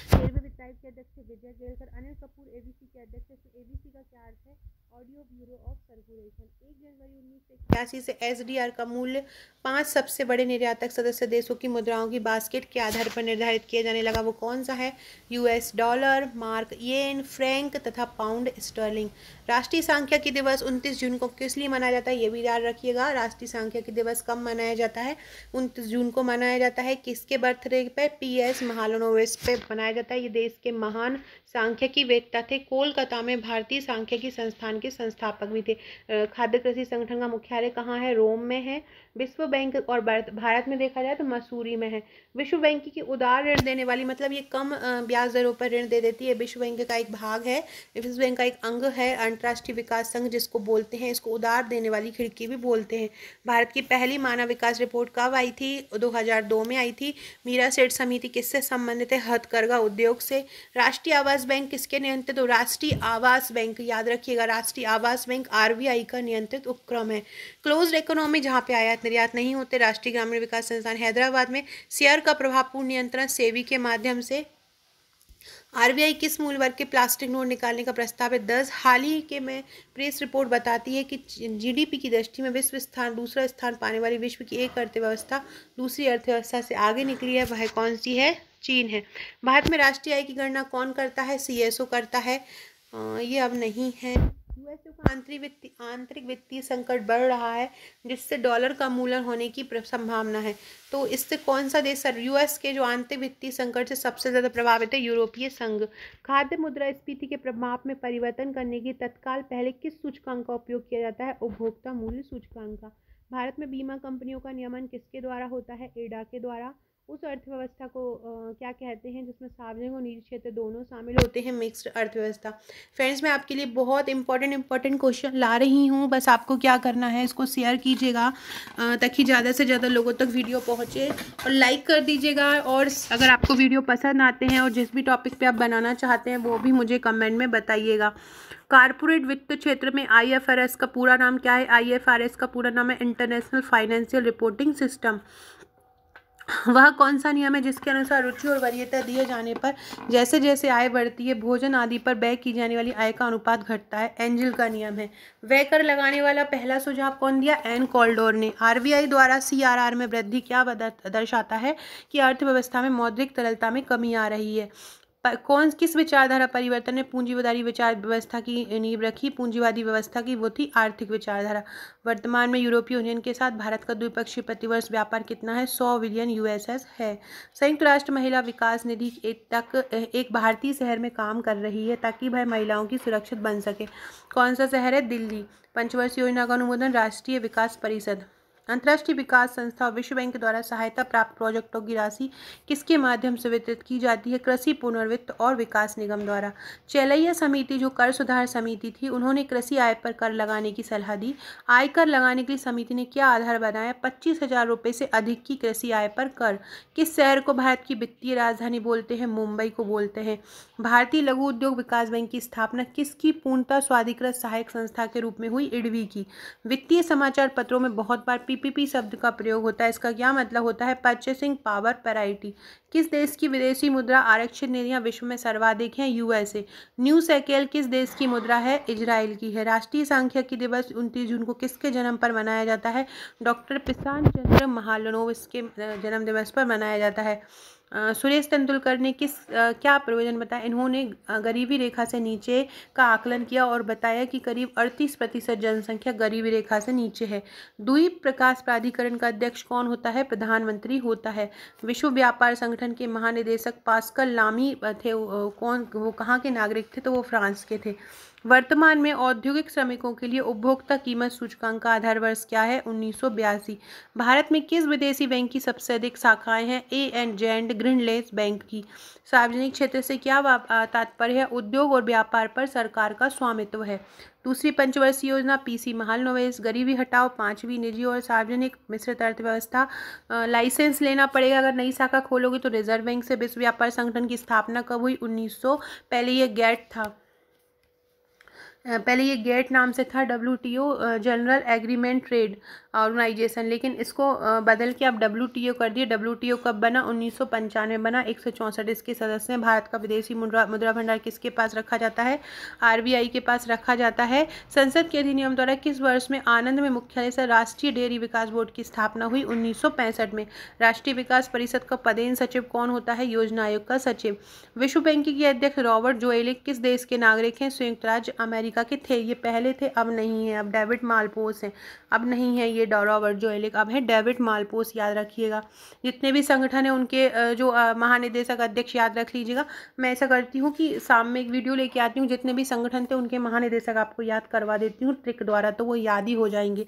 रेलवे वित्त आयोग के अध्यक्ष विजय केलकर। अनिल कपूर एबीसी के अध्यक्ष। एबीसी का क्या अर्थ है? Audio bureau of circulation. 1 जनवरी 1981 से एसडीआर का मूल्य 5 सबसे बड़े निर्यातक सदस्य देशों की मुद्राओं की बास्केट के आधार पर निर्धारित किया जाने लगा। वो कौन सा है? यूएस डॉलर, मार्क, येन, फ्रैंक तथा पाउंड स्टर्लिंग। राष्ट्रीय सांख्यिकी दिवस 29 जून को किस लिए मनाया जाता है? ये भी याद रखिएगा। राष्ट्रीय सांख्यिकी दिवस कब मनाया जाता है? 29 जून को मनाया जाता है। किसके बर्थडे पे? पीएस महालनोबिस पे मनाया जाता है। ये देश के महान सांख्यिकी वेत्ता थे। कोलकाता में भारतीय सांख्यिकी संस्थान के संस्थापक भी थे। खाद्य कृषि संगठन का मुख्यालय कहाँ है? रोम में है। विश्व बैंक और भारत में देखा जाए तो मसूरी में है। विश्व बैंक की उदार ऋण देने वाली, मतलब ये कम ब्याज दरों पर ऋण दे देती है। विश्व बैंक का एक भाग है, विश्व बैंक का एक अंग है अंतर्राष्ट्रीय विकास संघ जिसको बोलते हैं। इसको उदार देने वाली खिड़की भी बोलते हैं। भारत की पहली मानव विकास रिपोर्ट कब आई थी? 2002 में आई थी। मीरा सेठ समिति किससे संबंधित है? हथकरघा उद्योग से। राष्ट्रीय आवास बैंक किसके नियंत्रित? तो राष्ट्रीय आवास बैंक, याद रखिएगा, राष्ट्रीय आवास बैंक आरबीआई का नियंत्रित उपक्रम है। क्लोज्ड इकोनॉमी जहां पे आयात निर्यात नहीं होते, राष्ट्रीय ग्रामीण विकास संस्थान हैदराबाद में। शेयर का प्रभावपूर्ण नियंत्रण सेबी के माध्यम से। आरबीआई किस मूल्य वर्ग के प्लास्टिक नोट निकालने का प्रस्ताव है? 10। हाल ही के में प्रेस रिपोर्ट बताती है कि जीडीपी की दृष्टि में दूसरा स्थान पाने वाली विश्व की एक अर्थव्यवस्था दूसरी अर्थव्यवस्था से आगे निकली है। वह कौन सी है? चीन है। भारत में राष्ट्रीय आय की गणना कौन करता है? सीएसओ करता है। ये अब नहीं है। यूएसए का आंतरिक वित्तीय संकट बढ़ रहा है जिससे डॉलर का मूल्य होने की संभावना है। तो इससे कौन सा देश यूएस के जो आंतरिक वित्तीय संकट से सबसे ज़्यादा प्रभावित है? यूरोपीय संघ। खाद्य मुद्रास्फीति के प्रभाव में परिवर्तन करने की तत्काल पहले किस सूचकांक का उपयोग किया जाता है? उपभोक्ता मूल्य सूचकांक का। भारत में बीमा कंपनियों का नियमन किसके द्वारा होता है? एडा के द्वारा। उस अर्थव्यवस्था को क्या कहते हैं जिसमें सार्वजनिक और निजी क्षेत्र दोनों शामिल होते हैं? मिक्स्ड अर्थव्यवस्था। फ्रेंड्स, मैं आपके लिए बहुत इंपॉर्टेंट क्वेश्चन ला रही हूँ। बस आपको क्या करना है, इसको शेयर कीजिएगा ताकि ज़्यादा से ज़्यादा लोगों तक वीडियो पहुँचे, और लाइक कर दीजिएगा। और अगर आपको वीडियो पसंद आते हैं और जिस भी टॉपिक पे आप बनाना चाहते हैं वो भी मुझे कमेंट में बताइएगा। कॉर्पोरेट वित्त क्षेत्र में आईएफआरएस का पूरा नाम क्या है? आईएफआरएस का पूरा नाम है इंटरनेशनल फाइनेंशियल रिपोर्टिंग सिस्टम। वह कौन सा नियम है जिसके अनुसार रुचि और वरीयता दिए जाने पर जैसे जैसे आय बढ़ती है भोजन आदि पर व्यय की जाने वाली आय का अनुपात घटता है? एंजल का नियम है। व्यय कर लगाने वाला पहला सुझाव कौन दिया? एन कॉल्डोर ने। आरबीआई द्वारा सीआरआर में वृद्धि क्या दर्शाता है? कि अर्थव्यवस्था में मौद्रिक तरलता में कमी आ रही है। किस विचारधारा परिवर्तन ने पूंजीवादी विचार व्यवस्था की नींव रखी? पूंजीवादी व्यवस्था की वो थी आर्थिक विचारधारा। वर्तमान में यूरोपीय यूनियन के साथ भारत का द्विपक्षीय प्रतिवर्ष व्यापार कितना है? 100 बिलियन यूएसएस है। संयुक्त राष्ट्र महिला विकास निधि एक भारतीय शहर में काम कर रही है ताकि वह महिलाओं की सुरक्षित बन सके। कौन सा शहर है? दिल्ली। पंचवर्षीय योजना का अनुमोदन राष्ट्रीय विकास परिषद। अंतर्राष्ट्रीय विकास संस्था और विश्व बैंक द्वारा सहायता प्राप्त प्रोजेक्टों की राशि किसके माध्यम से वितरित की जाती है? कृषि पुनर्वित्त और विकास निगम द्वारा। चेलैया समिति जो कर सुधार समिति थी, उन्होंने कृषि आय पर कर लगाने की सलाह दी। आयकर लगाने के लिए समिति ने क्या आधार बनाया? 25,000 रुपये से अधिक की कृषि आय पर कर। किस शहर को भारत की वित्तीय राजधानी बोलते हैं? मुंबई को बोलते हैं। भारतीय लघु उद्योग विकास बैंक की स्थापना किसकी पूर्णतः स्वाधिकृत सहायक संस्था के रूप में हुई? इडवी की। वित्तीय समाचार पत्रों में बहुत बार पीपीपी शब्द का प्रयोग होता है। इसका क्या मतलब होता है? Purchasing power parity. किस देश की विदेशी मुद्रा आरक्षित निधियां विश्व में सर्वाधिक हैं? यूएसए। न्यू शेकेल किस देश की मुद्रा है? इजराइल की है। राष्ट्रीय सांख्यिकी दिवस 29 जून को किसके जन्म पर मनाया जाता है? डॉक्टर प्रशांत चंद्र महालनोबिस के जन्म दिवस पर मनाया जाता है। सुरेश तेंदुलकर ने क्या प्रयोजन बताया? इन्होंने गरीबी रेखा से नीचे का आकलन किया और बताया कि करीब 38% जनसंख्या गरीबी रेखा से नीचे है। द्वीप प्रकाश प्राधिकरण का अध्यक्ष कौन होता है? प्रधानमंत्री होता है। विश्व व्यापार संगठन के महानिदेशक पास्कल लामी थे। वो कहाँ के नागरिक थे? तो वो फ्रांस के थे। वर्तमान में औद्योगिक श्रमिकों के लिए उपभोक्ता कीमत सूचकांक का आधार वर्ष क्या है? 1982। भारत में किस विदेशी बैंक की सबसे अधिक शाखाएं हैं? ए.एंड.जे. ग्रीनलेस बैंक की। सार्वजनिक क्षेत्र से क्या तात्पर्य है? उद्योग और व्यापार पर सरकार का स्वामित्व है। दूसरी पंचवर्षीय योजना पीसी महालनोबिस। गरीबी हटाओ। 5वीं निजी और सार्वजनिक मिश्रित अर्थव्यवस्था। लाइसेंस लेना पड़ेगा अगर नई शाखा खोलोगे तो रिजर्व बैंक से। विश्व व्यापार संगठन की स्थापना कब हुई? 1900। पहले ये गेट था, पहले ये गेट नाम से था, WTO general agreement trade organisation, लेकिन इसको बदल के अब WTO कर दिए। WTO कब बना? 1995 बना। 164 इसके सदस्य हैं। भारत का विदेशी मुद्रा भंडार किसके पास रखा जाता है? RBI के पास रखा जाता है। संसद के अधिनियम द्वारा किस वर्ष में आनंद में मुख्यालय से राष्ट्रीय डेयरी विकास बोर्ड की स्थापना हुई? 1965 में। राष्ट्रीय विकास परिषद का पदेन सचिव कौन होता है? योजना आयोग का सचिव। विश्व बैंक के अध्यक्ष रॉबर्ट जोएलिक किस देश के नागरिक हैं? संयुक्त राज्य अमेरिका अफ्रीका के थे, ये पहले थे अब नहीं है, अब डेविड मालपोस हैं, अब नहीं है ये डोरा वर्जोएलिक, अब है डेविड मालपोस, याद रखिएगा। जितने भी संगठन है उनके जो महानिदेशक अध्यक्ष याद रख लीजिएगा। मैं ऐसा करती हूँ कि शाम में एक वीडियो लेके आती हूँ, जितने भी संगठन थे उनके महानिदेशक आपको याद करवा देती हूँ ट्रिक द्वारा, तो वो याद ही हो जाएंगे।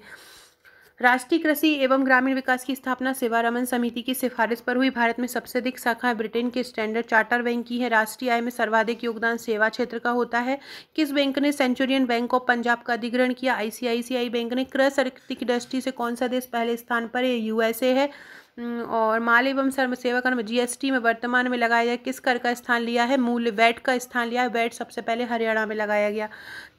राष्ट्रीय कृषि एवं ग्रामीण विकास की स्थापना सेवारमन समिति की सिफारिश पर हुई। भारत में सबसे अधिक शाखाएं ब्रिटेन के स्टैंडर्ड चार्टर बैंक की है। राष्ट्रीय आय में सर्वाधिक योगदान सेवा क्षेत्र का होता है। किस बैंक ने सेंचुरियन बैंक ऑफ पंजाब का अधिग्रहण किया? आईसीआईसीआई बैंक ने। क्रय सर्किट दृष्टि से कौन सा देश पहले स्थान पर है? यूएसए है। और माल एवं सेवा कर में जीएसटी में वर्तमान में लगाया गया किस कर का स्थान लिया है? मूल्य वैट का स्थान लिया है। वैट सबसे पहले हरियाणा में लगाया गया।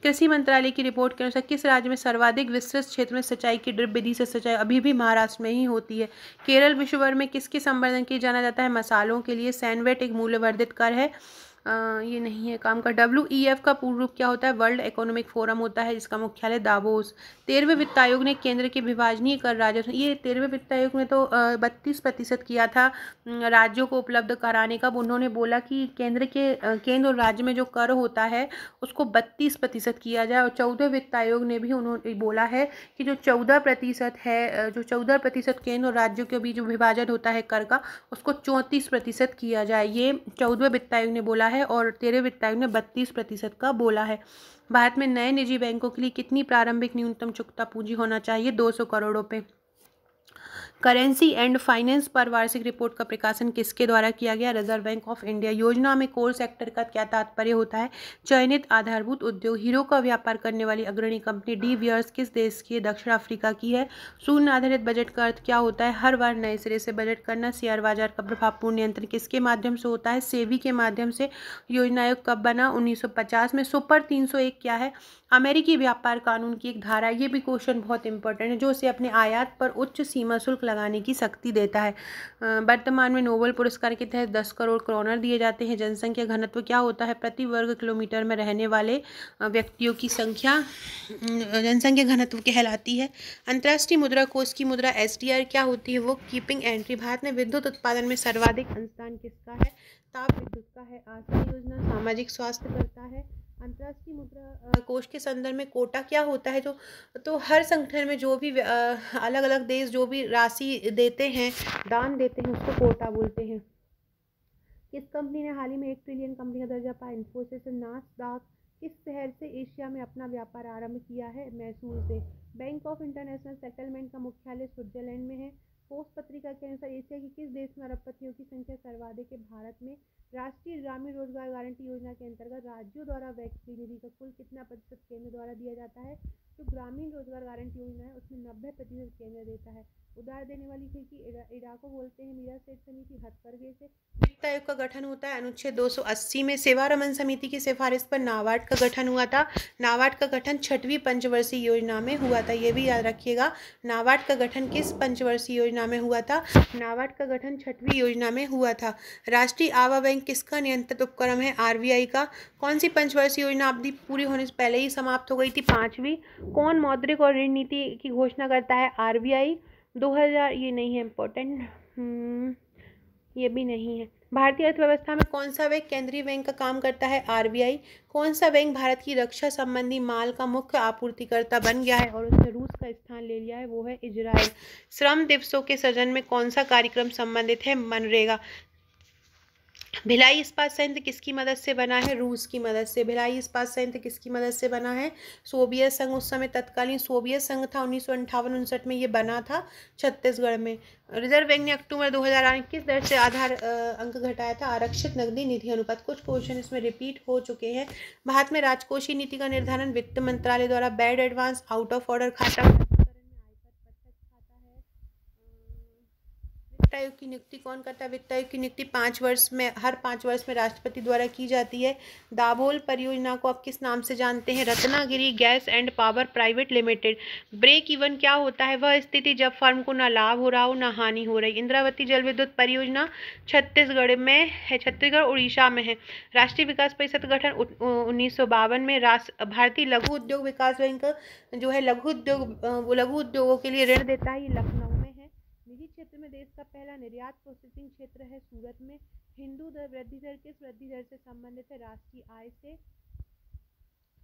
कृषि मंत्रालय की रिपोर्ट के अनुसार किस राज्य में सर्वाधिक विस्तृत क्षेत्र में सिंचाई की ड्रिप विधि से सिंचाई अभी भी महाराष्ट्र में ही होती है? केरल विश्व भर में किसके संवर्धन के लिए जाना जाता है? मसालों के लिए। सैनवेट एक मूल्यवर्धित कर है। ये नहीं है काम का। WEF का पूर्ण रूप क्या होता है? वर्ल्ड इकोनॉमिक फोरम होता है, जिसका मुख्यालय दावोस। 13वें वित्त आयोग ने केंद्र के विभाजनीय कर राजस्व, ये 13वें वित्त आयोग में तो 32% किया था राज्यों को उपलब्ध कराने का। उन्होंने बोला कि केंद्र और राज्य में जो कर होता है उसको 32% किया जाए। और 14वें वित्त आयोग ने भी उन्होंने बोला है कि जो 14% है, जो 14% केंद्र और राज्यों के बीच जो विभाजन होता है कर का, उसको 34% किया जाए। ये 14वें वित्त आयोग ने बोला है और 13वें वित्त आयोग ने 32% का बोला है। भारत में नए निजी बैंकों के लिए कितनी प्रारंभिक न्यूनतम चुकता पूंजी होना चाहिए? 200 करोड़ रुपए। करेंसी एंड फाइनेंस पर वार्षिक रिपोर्ट का प्रकाशन किसके द्वारा किया गया? Reserve bank of India. योजना में कोर सेक्टर का क्या तात्पर्य होता है? चयनित आधारभूत उद्योग। हीरो का व्यापार करने वाली अग्रणी कंपनी डी वियर्स किस देश की है? दक्षिण अफ्रीका की है। शून्य आधारित बजट का अर्थ क्या होता है? हर बार नए सिरे से बजट करना। शेयर बाजार का प्रभावपूर्ण नियंत्रण किसके माध्यम से होता है? सेबी के माध्यम से। योजना आयोग कब बना? 1950 में। सुपर 301 क्या है? अमेरिकी व्यापार कानून की एक धारा। ये भी क्वेश्चन बहुत इंपॉर्टेंट है, जो उसे अपने आयात पर उच्च सीमा शुल्क लगाने की शक्ति देता है। वर्तमान में नोबेल पुरस्कार के तहत 10 करोड़ क्रोनर दिए जाते हैं। जनसंख्या घनत्व क्या होता है? प्रति वर्ग किलोमीटर में रहने वाले व्यक्तियों की संख्या जनसंख्या घनत्व कहलाती है। अंतर्राष्ट्रीय मुद्रा कोष की मुद्रा SDR क्या होती है? वो कीपिंग एंट्री। भारत में विद्युत उत्पादन में सर्वाधिक अंशदान किसका है? ताप विद्युत का है। आश्रय योजना सामाजिक स्वास्थ्य करता है। अंतर्राष्ट्रीय मुद्रा कोष के संदर्भ में कोटा क्या होता है? जो तो हर संगठन में जो भी अलग अलग देश जो भी राशि देते हैं, दान देते हैं, उसको कोटा बोलते हैं। किस कंपनी ने हाल ही में 1 ट्रिलियन कंपनी का दर्जा पाया? इन्फोसिस। नासडाक किस शहर से एशिया में अपना व्यापार आरंभ किया है? मैसूर से। बैंक ऑफ इंटरनेशनल सेटलमेंट का मुख्यालय स्विट्जरलैंड में है। पोस्ट पत्रिका के अनुसार एशिया के किस देश में अरबपतियों की संख्या सर्वाधिक है? भारत में। राष्ट्रीय ग्रामीण रोजगार गारंटी योजना के अंतर्गत राज्यों द्वारा वैक्सीन निधि का कुल कितना प्रतिशत केंद्र द्वारा दिया जाता है? जो ग्रामीण रोजगार गारंटी योजना है उसमें 90% केंद्र देता है। उधार देने वाली खिड़की इरा को बोलते हैं। मीरा सेठ समिति हथकरघे से। वित्त आयोग का गठन होता है अनुच्छेद 280 में। सेवारमन समिति की सिफारिश पर नाबार्ड का गठन हुआ था। नाबार्ड का गठन 6वीं पंचवर्षीय योजना में हुआ था, ये भी याद रखिएगा। नाबार्ड का गठन किस पंचवर्षीय योजना में हुआ था? नाबार्ड का गठन 6वीं योजना में हुआ था। राष्ट्रीय आवा बैंक किसका नियंत्रित उपक्रम है? RBI का। कौन सी पंचवर्षीय योजना अवधि पूरी होने से पहले ही समाप्त हो गई थी? 5वीं। कौन मौद्रिक और ऋण नीति की घोषणा करता है? RBI। 2000 ये नहीं है इम्पोर्टेंट, ये भी नहीं है। भारतीय अर्थव्यवस्था में कौन सा बैंक केंद्रीय बैंक का काम करता है? RBI। कौन सा बैंक भारत की रक्षा संबंधी माल का मुख्य आपूर्तिकर्ता बन गया है और उसने रूस का स्थान ले लिया है? वो है इजराइल। श्रम दिवसों के सृजन में कौन सा कार्यक्रम संबंधित है? मनरेगा। भिलाई इस्पात संयंत्र किसकी मदद से बना है? रूस की मदद से। भिलाई इस्पात संयंत्र किसकी मदद से बना है? सोवियत संघ। उस समय तत्कालीन सोवियत संघ था। 1958-59 में ये बना था छत्तीसगढ़ में। रिजर्व बैंक ने अक्टूबर 2008 किस दर से आधार अंक घटाया था? आरक्षित नकदी निधि अनुपात। कुछ क्वेश्चन इसमें रिपीट हो चुके हैं। भारत में राजकोषीय नीति का निर्धारण वित्त मंत्रालय द्वारा। Bad advance out of order खाता वित्त आयोग की नियुक्ति कौन करता है? वित्त आयोग की नियुक्ति हर 5 वर्ष में राष्ट्रपति द्वारा की जाती है। दाभोल परियोजना को आप किस नाम से जानते हैं? Ratnagiri gas and power private limited. Break even क्या होता है? वह स्थिति जब फर्म को ना लाभ हो रहा हो ना हानि हो रही। इंद्रावती जल विद्युत परियोजना छत्तीसगढ़ में है, छत्तीसगढ़ उड़ीसा में है। राष्ट्रीय विकास परिषद गठन 1952 में। भारतीय लघु उद्योग विकास बैंक जो है लघु उद्योगों के लिए ऋण देता है, ये लखनऊ में है। निजी क्षेत्र में देश का पहला निर्यात प्रोसेसिंग क्षेत्र है सूरत में। हिंदू दर वृद्धि दर किस वृद्धि दर से संबंधित है? राष्ट्रीय आय से।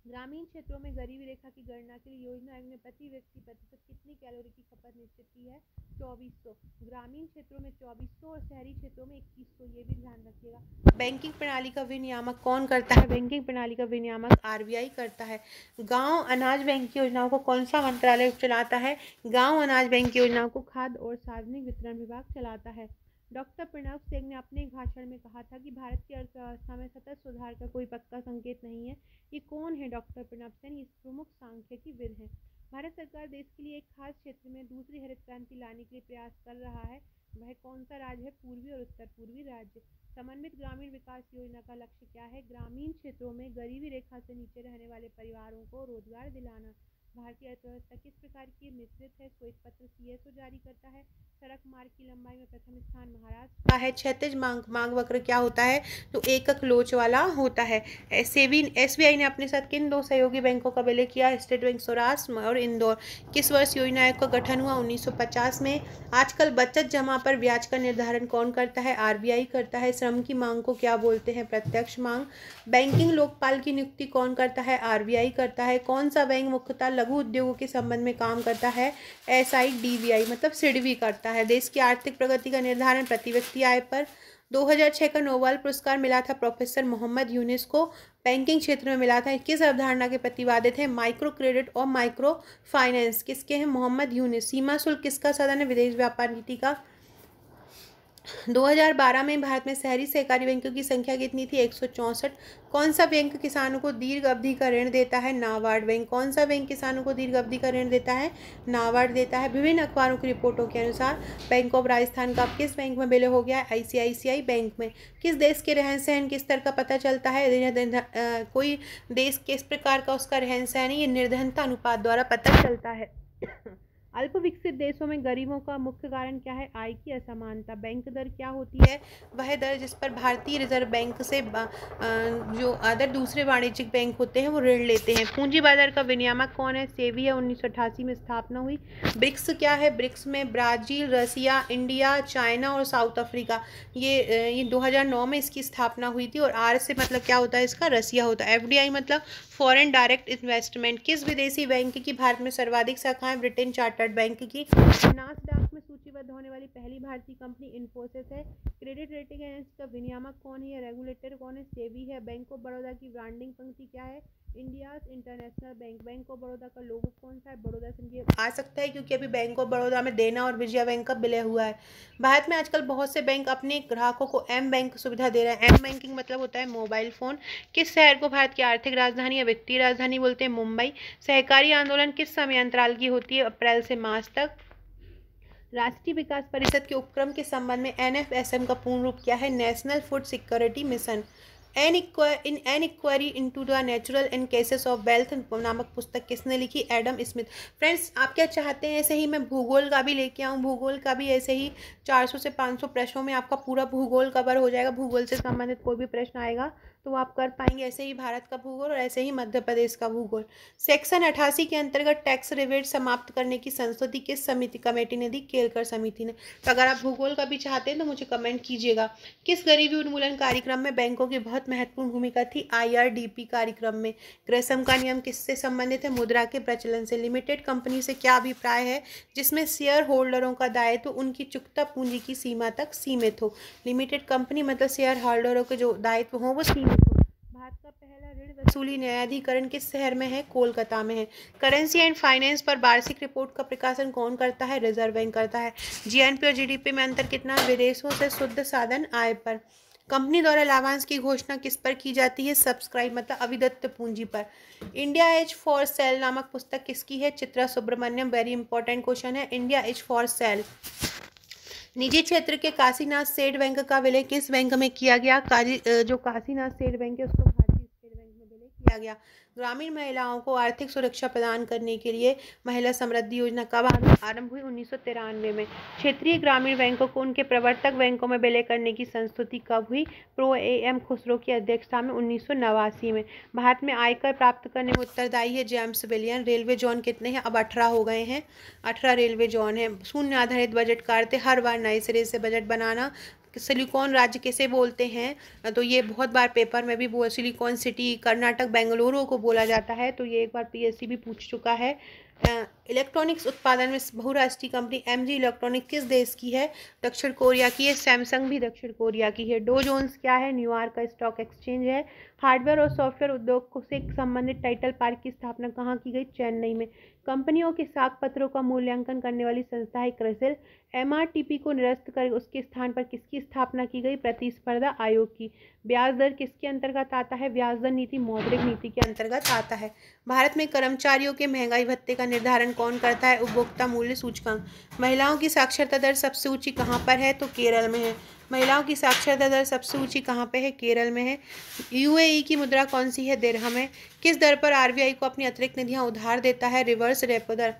ग्रामीण क्षेत्रों में गरीबी रेखा की गणना के लिए योजना आयोग ने प्रति व्यक्ति प्रतिशत कितनी कैलोरी की खपत निश्चित की है? 2400। ग्रामीण क्षेत्रों में 2400 और शहरी क्षेत्रों में 2100, ये भी ध्यान रखिएगा। बैंकिंग प्रणाली का विनियामक कौन करता है? बैंकिंग प्रणाली का विनियामक आरबीआई करता है। गांव अनाज बैंक की योजनाओं को कौन सा मंत्रालय चलाता है? गांव अनाज बैंक की योजनाओं को खाद्य और सार्वजनिक वितरण विभाग चलाता है। डॉक्टर प्रणव सिंह ने अपने भाषण में कहा था कि भारत की अर्थव्यवस्था में सतत सुधार का कोई पक्का संकेत नहीं है। ये कौन है डॉक्टर प्रणव सिंह? इस प्रमुख सांख्यिकीविद हैं। भारत सरकार देश के लिए एक खास क्षेत्र में दूसरी हरित क्रांति लाने के लिए प्रयास कर रहा है। वह कौन सा राज्य है? पूर्वी और उत्तर पूर्वी राज्य। समन्वित ग्रामीण विकास योजना का लक्ष्य क्या है? ग्रामीण क्षेत्रों में गरीबी रेखा से नीचे रहने वाले परिवारों को रोजगार दिलाना। भारतीय अर्थव्यवस्था किस प्रकार की मिश्रित है? श्वेत पत्र सीएसओ जारी करता है। सड़क मार्ग की लंबाई में प्रथम स्थान महाराष्ट्र का है। क्षैतिज मांग वक्र क्या होता है? तो एकक लोच वाला होता है। एसबीआई ने अपने साथ किन दो सहयोगी बैंकों का विलय किया? स्टेट बैंक सौराष्ट्र और इंदौर। किस वर्ष योजना आयोग का गठन हुआ? 1950 में। आजकल बचत जमा पर ब्याज का निर्धारण कौन करता है? आरबीआई करता है। श्रम की मांग को क्या बोलते हैं? प्रत्यक्ष मांग। बैंकिंग लोकपाल की नियुक्ति कौन करता है? आरबीआई करता है। कौन सा बैंक मुख्यतः लघु उद्योगों के संबंध में काम करता है? एसआईडीबीआई मतलब सिडबी करता है। देश की आर्थिक प्रगति का निर्धारण प्रति व्यक्ति आय पर। 2006 का नोबेल पुरस्कार मिला था प्रोफेसर मोहम्मद यूनिस को। बैंकिंग क्षेत्र में मिला था। किस अवधारणा के प्रतिवादित हैं? माइक्रो क्रेडिट और माइक्रो फाइनेंस। किसके हैं? मोहम्मद यूनिस। सीमा शुल्क किसका साधन है? विदेश व्यापार नीति का। 2012 में भारत में शहरी सहकारी बैंकों की संख्या कितनी थी? 164। कौन सा बैंक किसानों को दीर्घ अवधि का ऋण देता है? नाबार्ड बैंक। कौन सा बैंक किसानों को दीर्घ अवधि का ऋण देता है? नाबार्ड देता है। विभिन्न अखबारों की रिपोर्टों के अनुसार बैंक ऑफ राजस्थान का किस बैंक में विलय हो गया है? आईसीआईसीआई बैंक में। किस देश के रहन सहन किस तरह का पता चलता है? कोई देश किस प्रकार का उसका रहन सहन है, ये निर्धनता अनुपात द्वारा पता चलता है। अल्प विकसित देशों में गरीबों का मुख्य कारण क्या है? आय की असमानता। बैंक दर क्या होती है? वह दर जिस पर भारतीय रिजर्व बैंक से जो अदर दूसरे वाणिज्यिक बैंक होते हैं वो ऋण लेते हैं। पूंजी बाजार का विनियामक कौन है? सेबी है। 1988 में स्थापना हुई। ब्रिक्स क्या है? ब्रिक्स में ब्राजील, रसिया, इंडिया, चाइना और साउथ अफ्रीका। ये 2009 में इसकी स्थापना हुई थी। और आर से मतलब क्या होता है इसका? रसिया होता है। एफडीआई मतलब फॉरेन डायरेक्ट इन्वेस्टमेंट। किस विदेशी बैंक की भारत में सर्वाधिक शाखाएं? ब्रिटेन चार्टर्ड बैंक की। नासडाक में सूचीबद्ध होने वाली पहली भारतीय कंपनी इन्फोसिस है। क्रेडिट रेटिंग एजेंसी का विनियामक कौन है? रेगुलेटर कौन है? सेबी है। बैंक ऑफ बड़ौदा की ब्रांडिंग पंक्ति क्या है? India's international bank. Bank of Baroda का लोगो कौन सा है? बड़ौदा से ये आ सकता है क्योंकि अभी बैंक ऑफ बड़ौदा में देना और विजया बैंक का विलय हुआ है। भारत में आजकल बहुत से बैंक अपने ग्राहकों को एम बैंक सुविधा दे रहे हैं। एम बैंकिंग मतलब होता है मोबाइल फोन। किस शहर को भारत की आर्थिक राजधानी या वित्तीय राजधानी बोलते हैं? मुंबई। सहकारी आंदोलन किस समय अंतराल की होती है? अप्रैल से मार्च तक। राष्ट्रीय विकास परिषद के उपक्रम के संबंध में एनएफएसएम का पूर्ण रूप क्या है? National food security mission. An inquiry into the natural and causes of wealth नामक पुस्तक किसने लिखी? Adam Smith. फ्रेंड्स, आप क्या चाहते हैं ऐसे ही मैं भूगोल का भी लेके आऊँ? भूगोल का भी ऐसे ही 400 से 500 प्रश्नों में आपका पूरा भूगोल कवर हो जाएगा। भूगोल से संबंधित कोई भी प्रश्न आएगा तो आप कर पाएंगे। ऐसे ही भारत का भूगोल और ऐसे ही मध्य प्रदेश का भूगोल। सेक्शन 88 के अंतर्गत टैक्स रिबेट समाप्त करने की संस्तुति किस समिति कमेटी ने दी? केलकर समिति ने। तो अगर आप भूगोल का भी चाहते हैं तो मुझे कमेंट कीजिएगा। किस गरीबी उन्मूलन कार्यक्रम में बैंकों की बहुत महत्वपूर्ण भूमिका थी? आईआरडीपी कार्यक्रम में। ग्रेसम का नियम किससे संबंधित है? मुद्रा के प्रचलन से। लिमिटेड कंपनी से क्या अभिप्राय है? जिसमें शेयर होल्डरों का दायित्व उनकी चुकता पूंजी की सीमा तक सीमित हो। लिमिटेड कंपनी मतलब शेयर होल्डरों के जो दायित्व हो वो सीमित हो। भारत का पहला ऋण वसूली न्यायाधिकरण किस शहर में है? कोलकाता में है। करेंसी एंड फाइनेंस पर वार्षिक रिपोर्ट का प्रकाशन कौन करता है? रिजर्व बैंक करता है। जीएनपी और जीडीपी में अंतर कितना? विदेशों से शुद्ध साधन आय पर। कंपनी द्वारा लाभांश की घोषणा किस पर की जाती है? सब्सक्राइब मतलब अविदत्त पूंजी पर। इंडिया एज फॉर सेल नामक पुस्तक किसकी है? Chitra Subramaniam. Very important question है इंडिया एज फॉर सेल। निजी क्षेत्र के काशीनाथ स्टेट बैंक का विलय किस बैंक में किया गया? जो काशीनाथ स्टेट बैंक है उसको भारतीय स्टेट बैंक में विलय किया गया। ग्रामीण महिलाओं को आर्थिक सुरक्षा प्रदान करने के लिए महिला समृद्धि योजना कब आरंभ हुई? 1993 में। क्षेत्रीय ग्रामीण बैंकों को उनके प्रवर्तक बैंकों में विलय करने की संस्तुति कब हुई? प्रो एम खुसरो की अध्यक्षता में 1989 में। भारत में आयकर प्राप्त करने में उत्तरदायी है जेम्स विलियन। रेलवे जोन कितने हैं? अब 18 हो गए हैं। 18 रेलवे जोन है। शून्य आधारित बजट कार्य हर बार नए सिरे से बजट बनाना। सिलिकॉन राज्य किसे बोलते हैं? तो ये बहुत बार पेपर में भी सिलिकॉन सिटी कर्नाटक बेंगलुरु को बोला जाता है, तो ये एक बार पीएससी भी पूछ चुका है। इलेक्ट्रॉनिक्स उत्पादन में बहुराष्ट्रीय कंपनी एमजी इलेक्ट्रॉनिक्स किस देश की है? दक्षिण कोरिया की है। सैमसंग भी दक्षिण कोरिया की है। डो जोन्स क्या है? न्यूयॉर्क का स्टॉक एक्सचेंज है। हार्डवेयर और सॉफ्टवेयर उद्योग से संबंधित टाइटल पार्क की स्थापना कहाँ की गई? चेन्नई में। कंपनियों के साख पत्रों का मूल्यांकन करने वाली संस्था है क्रिसिल। एमआरटीपी को निरस्त कर उसके स्थान पर किसकी स्थापना की गई? प्रतिस्पर्धा आयोग की। ब्याज दर किसके अंतर्गत आता है? ब्याज दर नीति मौद्रिक नीति के अंतर्गत आता है। भारत में कर्मचारियों के महंगाई भत्ते का निर्धारण कौन करता है? उपभोक्ता मूल्य सूचकांक। महिलाओं की साक्षरता दर सबसे ऊंची कहाँ पर है? तो केरल में है। महिलाओं की साक्षरता दर सबसे ऊंची कहाँ पे है? केरल में है। यूएई की मुद्रा कौन सी है? दिरहम है। किस दर पर आरबीआई को अपनी अतिरिक्त निधियां उधार देता है? रिवर्स रेपो दर।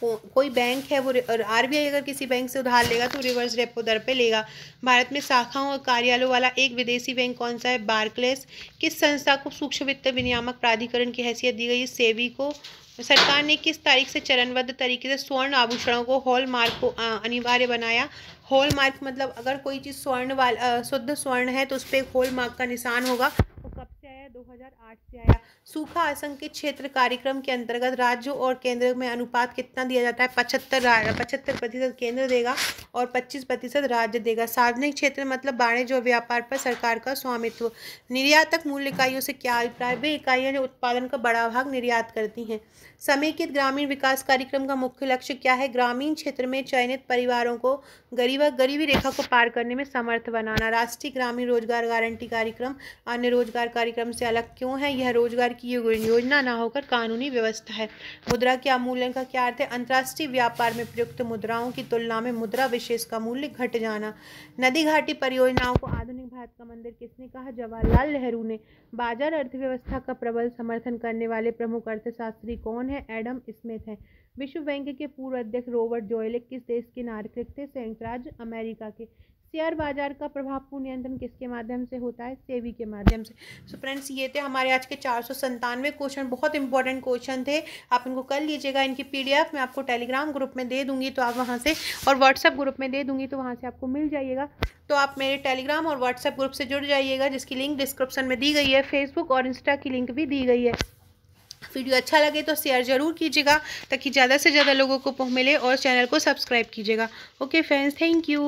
कोई बैंक है वो आरबीआई अगर किसी बैंक से उधार लेगा तो रिवर्स रेपो दर पे लेगा। भारत में शाखाओं और कार्यालयों वाला एक विदेशी बैंक कौन सा है? बार्कलेस। किस संस्था को सूक्ष्म वित्त विनियामक प्राधिकरण की हैसियत दी गई है? सेबी को। सरकार ने किस तारीख से चरणबद्ध तरीके से स्वर्ण आभूषणों को हॉलमार्क को अनिवार्य बनाया? हॉलमार्क मतलब अगर कोई चीज़ स्वर्ण वाला शुद्ध स्वर्ण है तो उस पर हॉलमार्क का निशान होगा। वो कब से आया? 2008 से आया। सूखा आसंकित क्षेत्र कार्यक्रम के अंतर्गत राज्यों और केंद्र में अनुपात कितना दिया जाता है? 75% केंद्र देगा और 25% राज्य देगा। सार्वजनिक क्षेत्र मतलब वाणिज्य और व्यापार पर सरकार का स्वामित्व। निर्यातक मूल्य इकाइयों से क्या अभिप्राय? वे इकाइयां जो उत्पादन का बड़ा भाग निर्यात करती हैं। समेकित ग्रामीण विकास कार्यक्रम का मुख्य लक्ष्य क्या है? ग्रामीण क्षेत्र में चयनित परिवारों को गरीबी रेखा को पार करने में समर्थ बनाना। राष्ट्रीय ग्रामीण रोजगार गारंटी कार्यक्रम अन्य रोजगार कार्यक्रम से अलग क्यों है? यह रोजगार की योजना ना होकर कानूनी व्यवस्था है। मुद्रा के अवमूल्यन का क्या अर्थ है? अंतर्राष्ट्रीय व्यापार में प्रयुक्त मुद्राओं की तुलना में मुद्रा विशेष का मूल्य घट जाना। नदी घाटी परियोजनाओं को आधुनिक भारत का मंदिर किसने कहा? जवाहरलाल नेहरू ने। बाजार अर्थव्यवस्था का प्रबल समर्थन करने वाले प्रमुख अर्थशास्त्री कौन है? एडम स्मिथ है। विश्व बैंक के पूर्व अध्यक्ष रॉबर्ट जोएलिक किस देश के नागरिक थे? संयुक्त राज्य अमेरिका के। शेयर बाजार का प्रभावपूर्ण नियंत्रण किसके माध्यम से होता है? सेबी के माध्यम से। सो फ्रेंड्स, ये थे हमारे आज के 497 क्वेश्चन। बहुत इंपॉर्टेंट क्वेश्चन थे, आप इनको कर लीजिएगा। इनकी पीडीएफ मैं आपको टेलीग्राम ग्रुप में दे दूंगी तो आप वहाँ से, और व्हाट्सएप ग्रुप में दे दूंगी तो वहाँ से आपको मिल जाइएगा। तो आप मेरे टेलीग्राम और व्हाट्सएप ग्रुप से जुड़ जाइएगा, जिसकी लिंक डिस्क्रिप्शन में दी गई है। फेसबुक और इंस्टा की लिंक भी दी गई है। वीडियो अच्छा लगे तो शेयर ज़रूर कीजिएगा ताकि ज़्यादा से ज़्यादा लोगों को मिले, और चैनल को सब्सक्राइब कीजिएगा। Okay friends, thank you.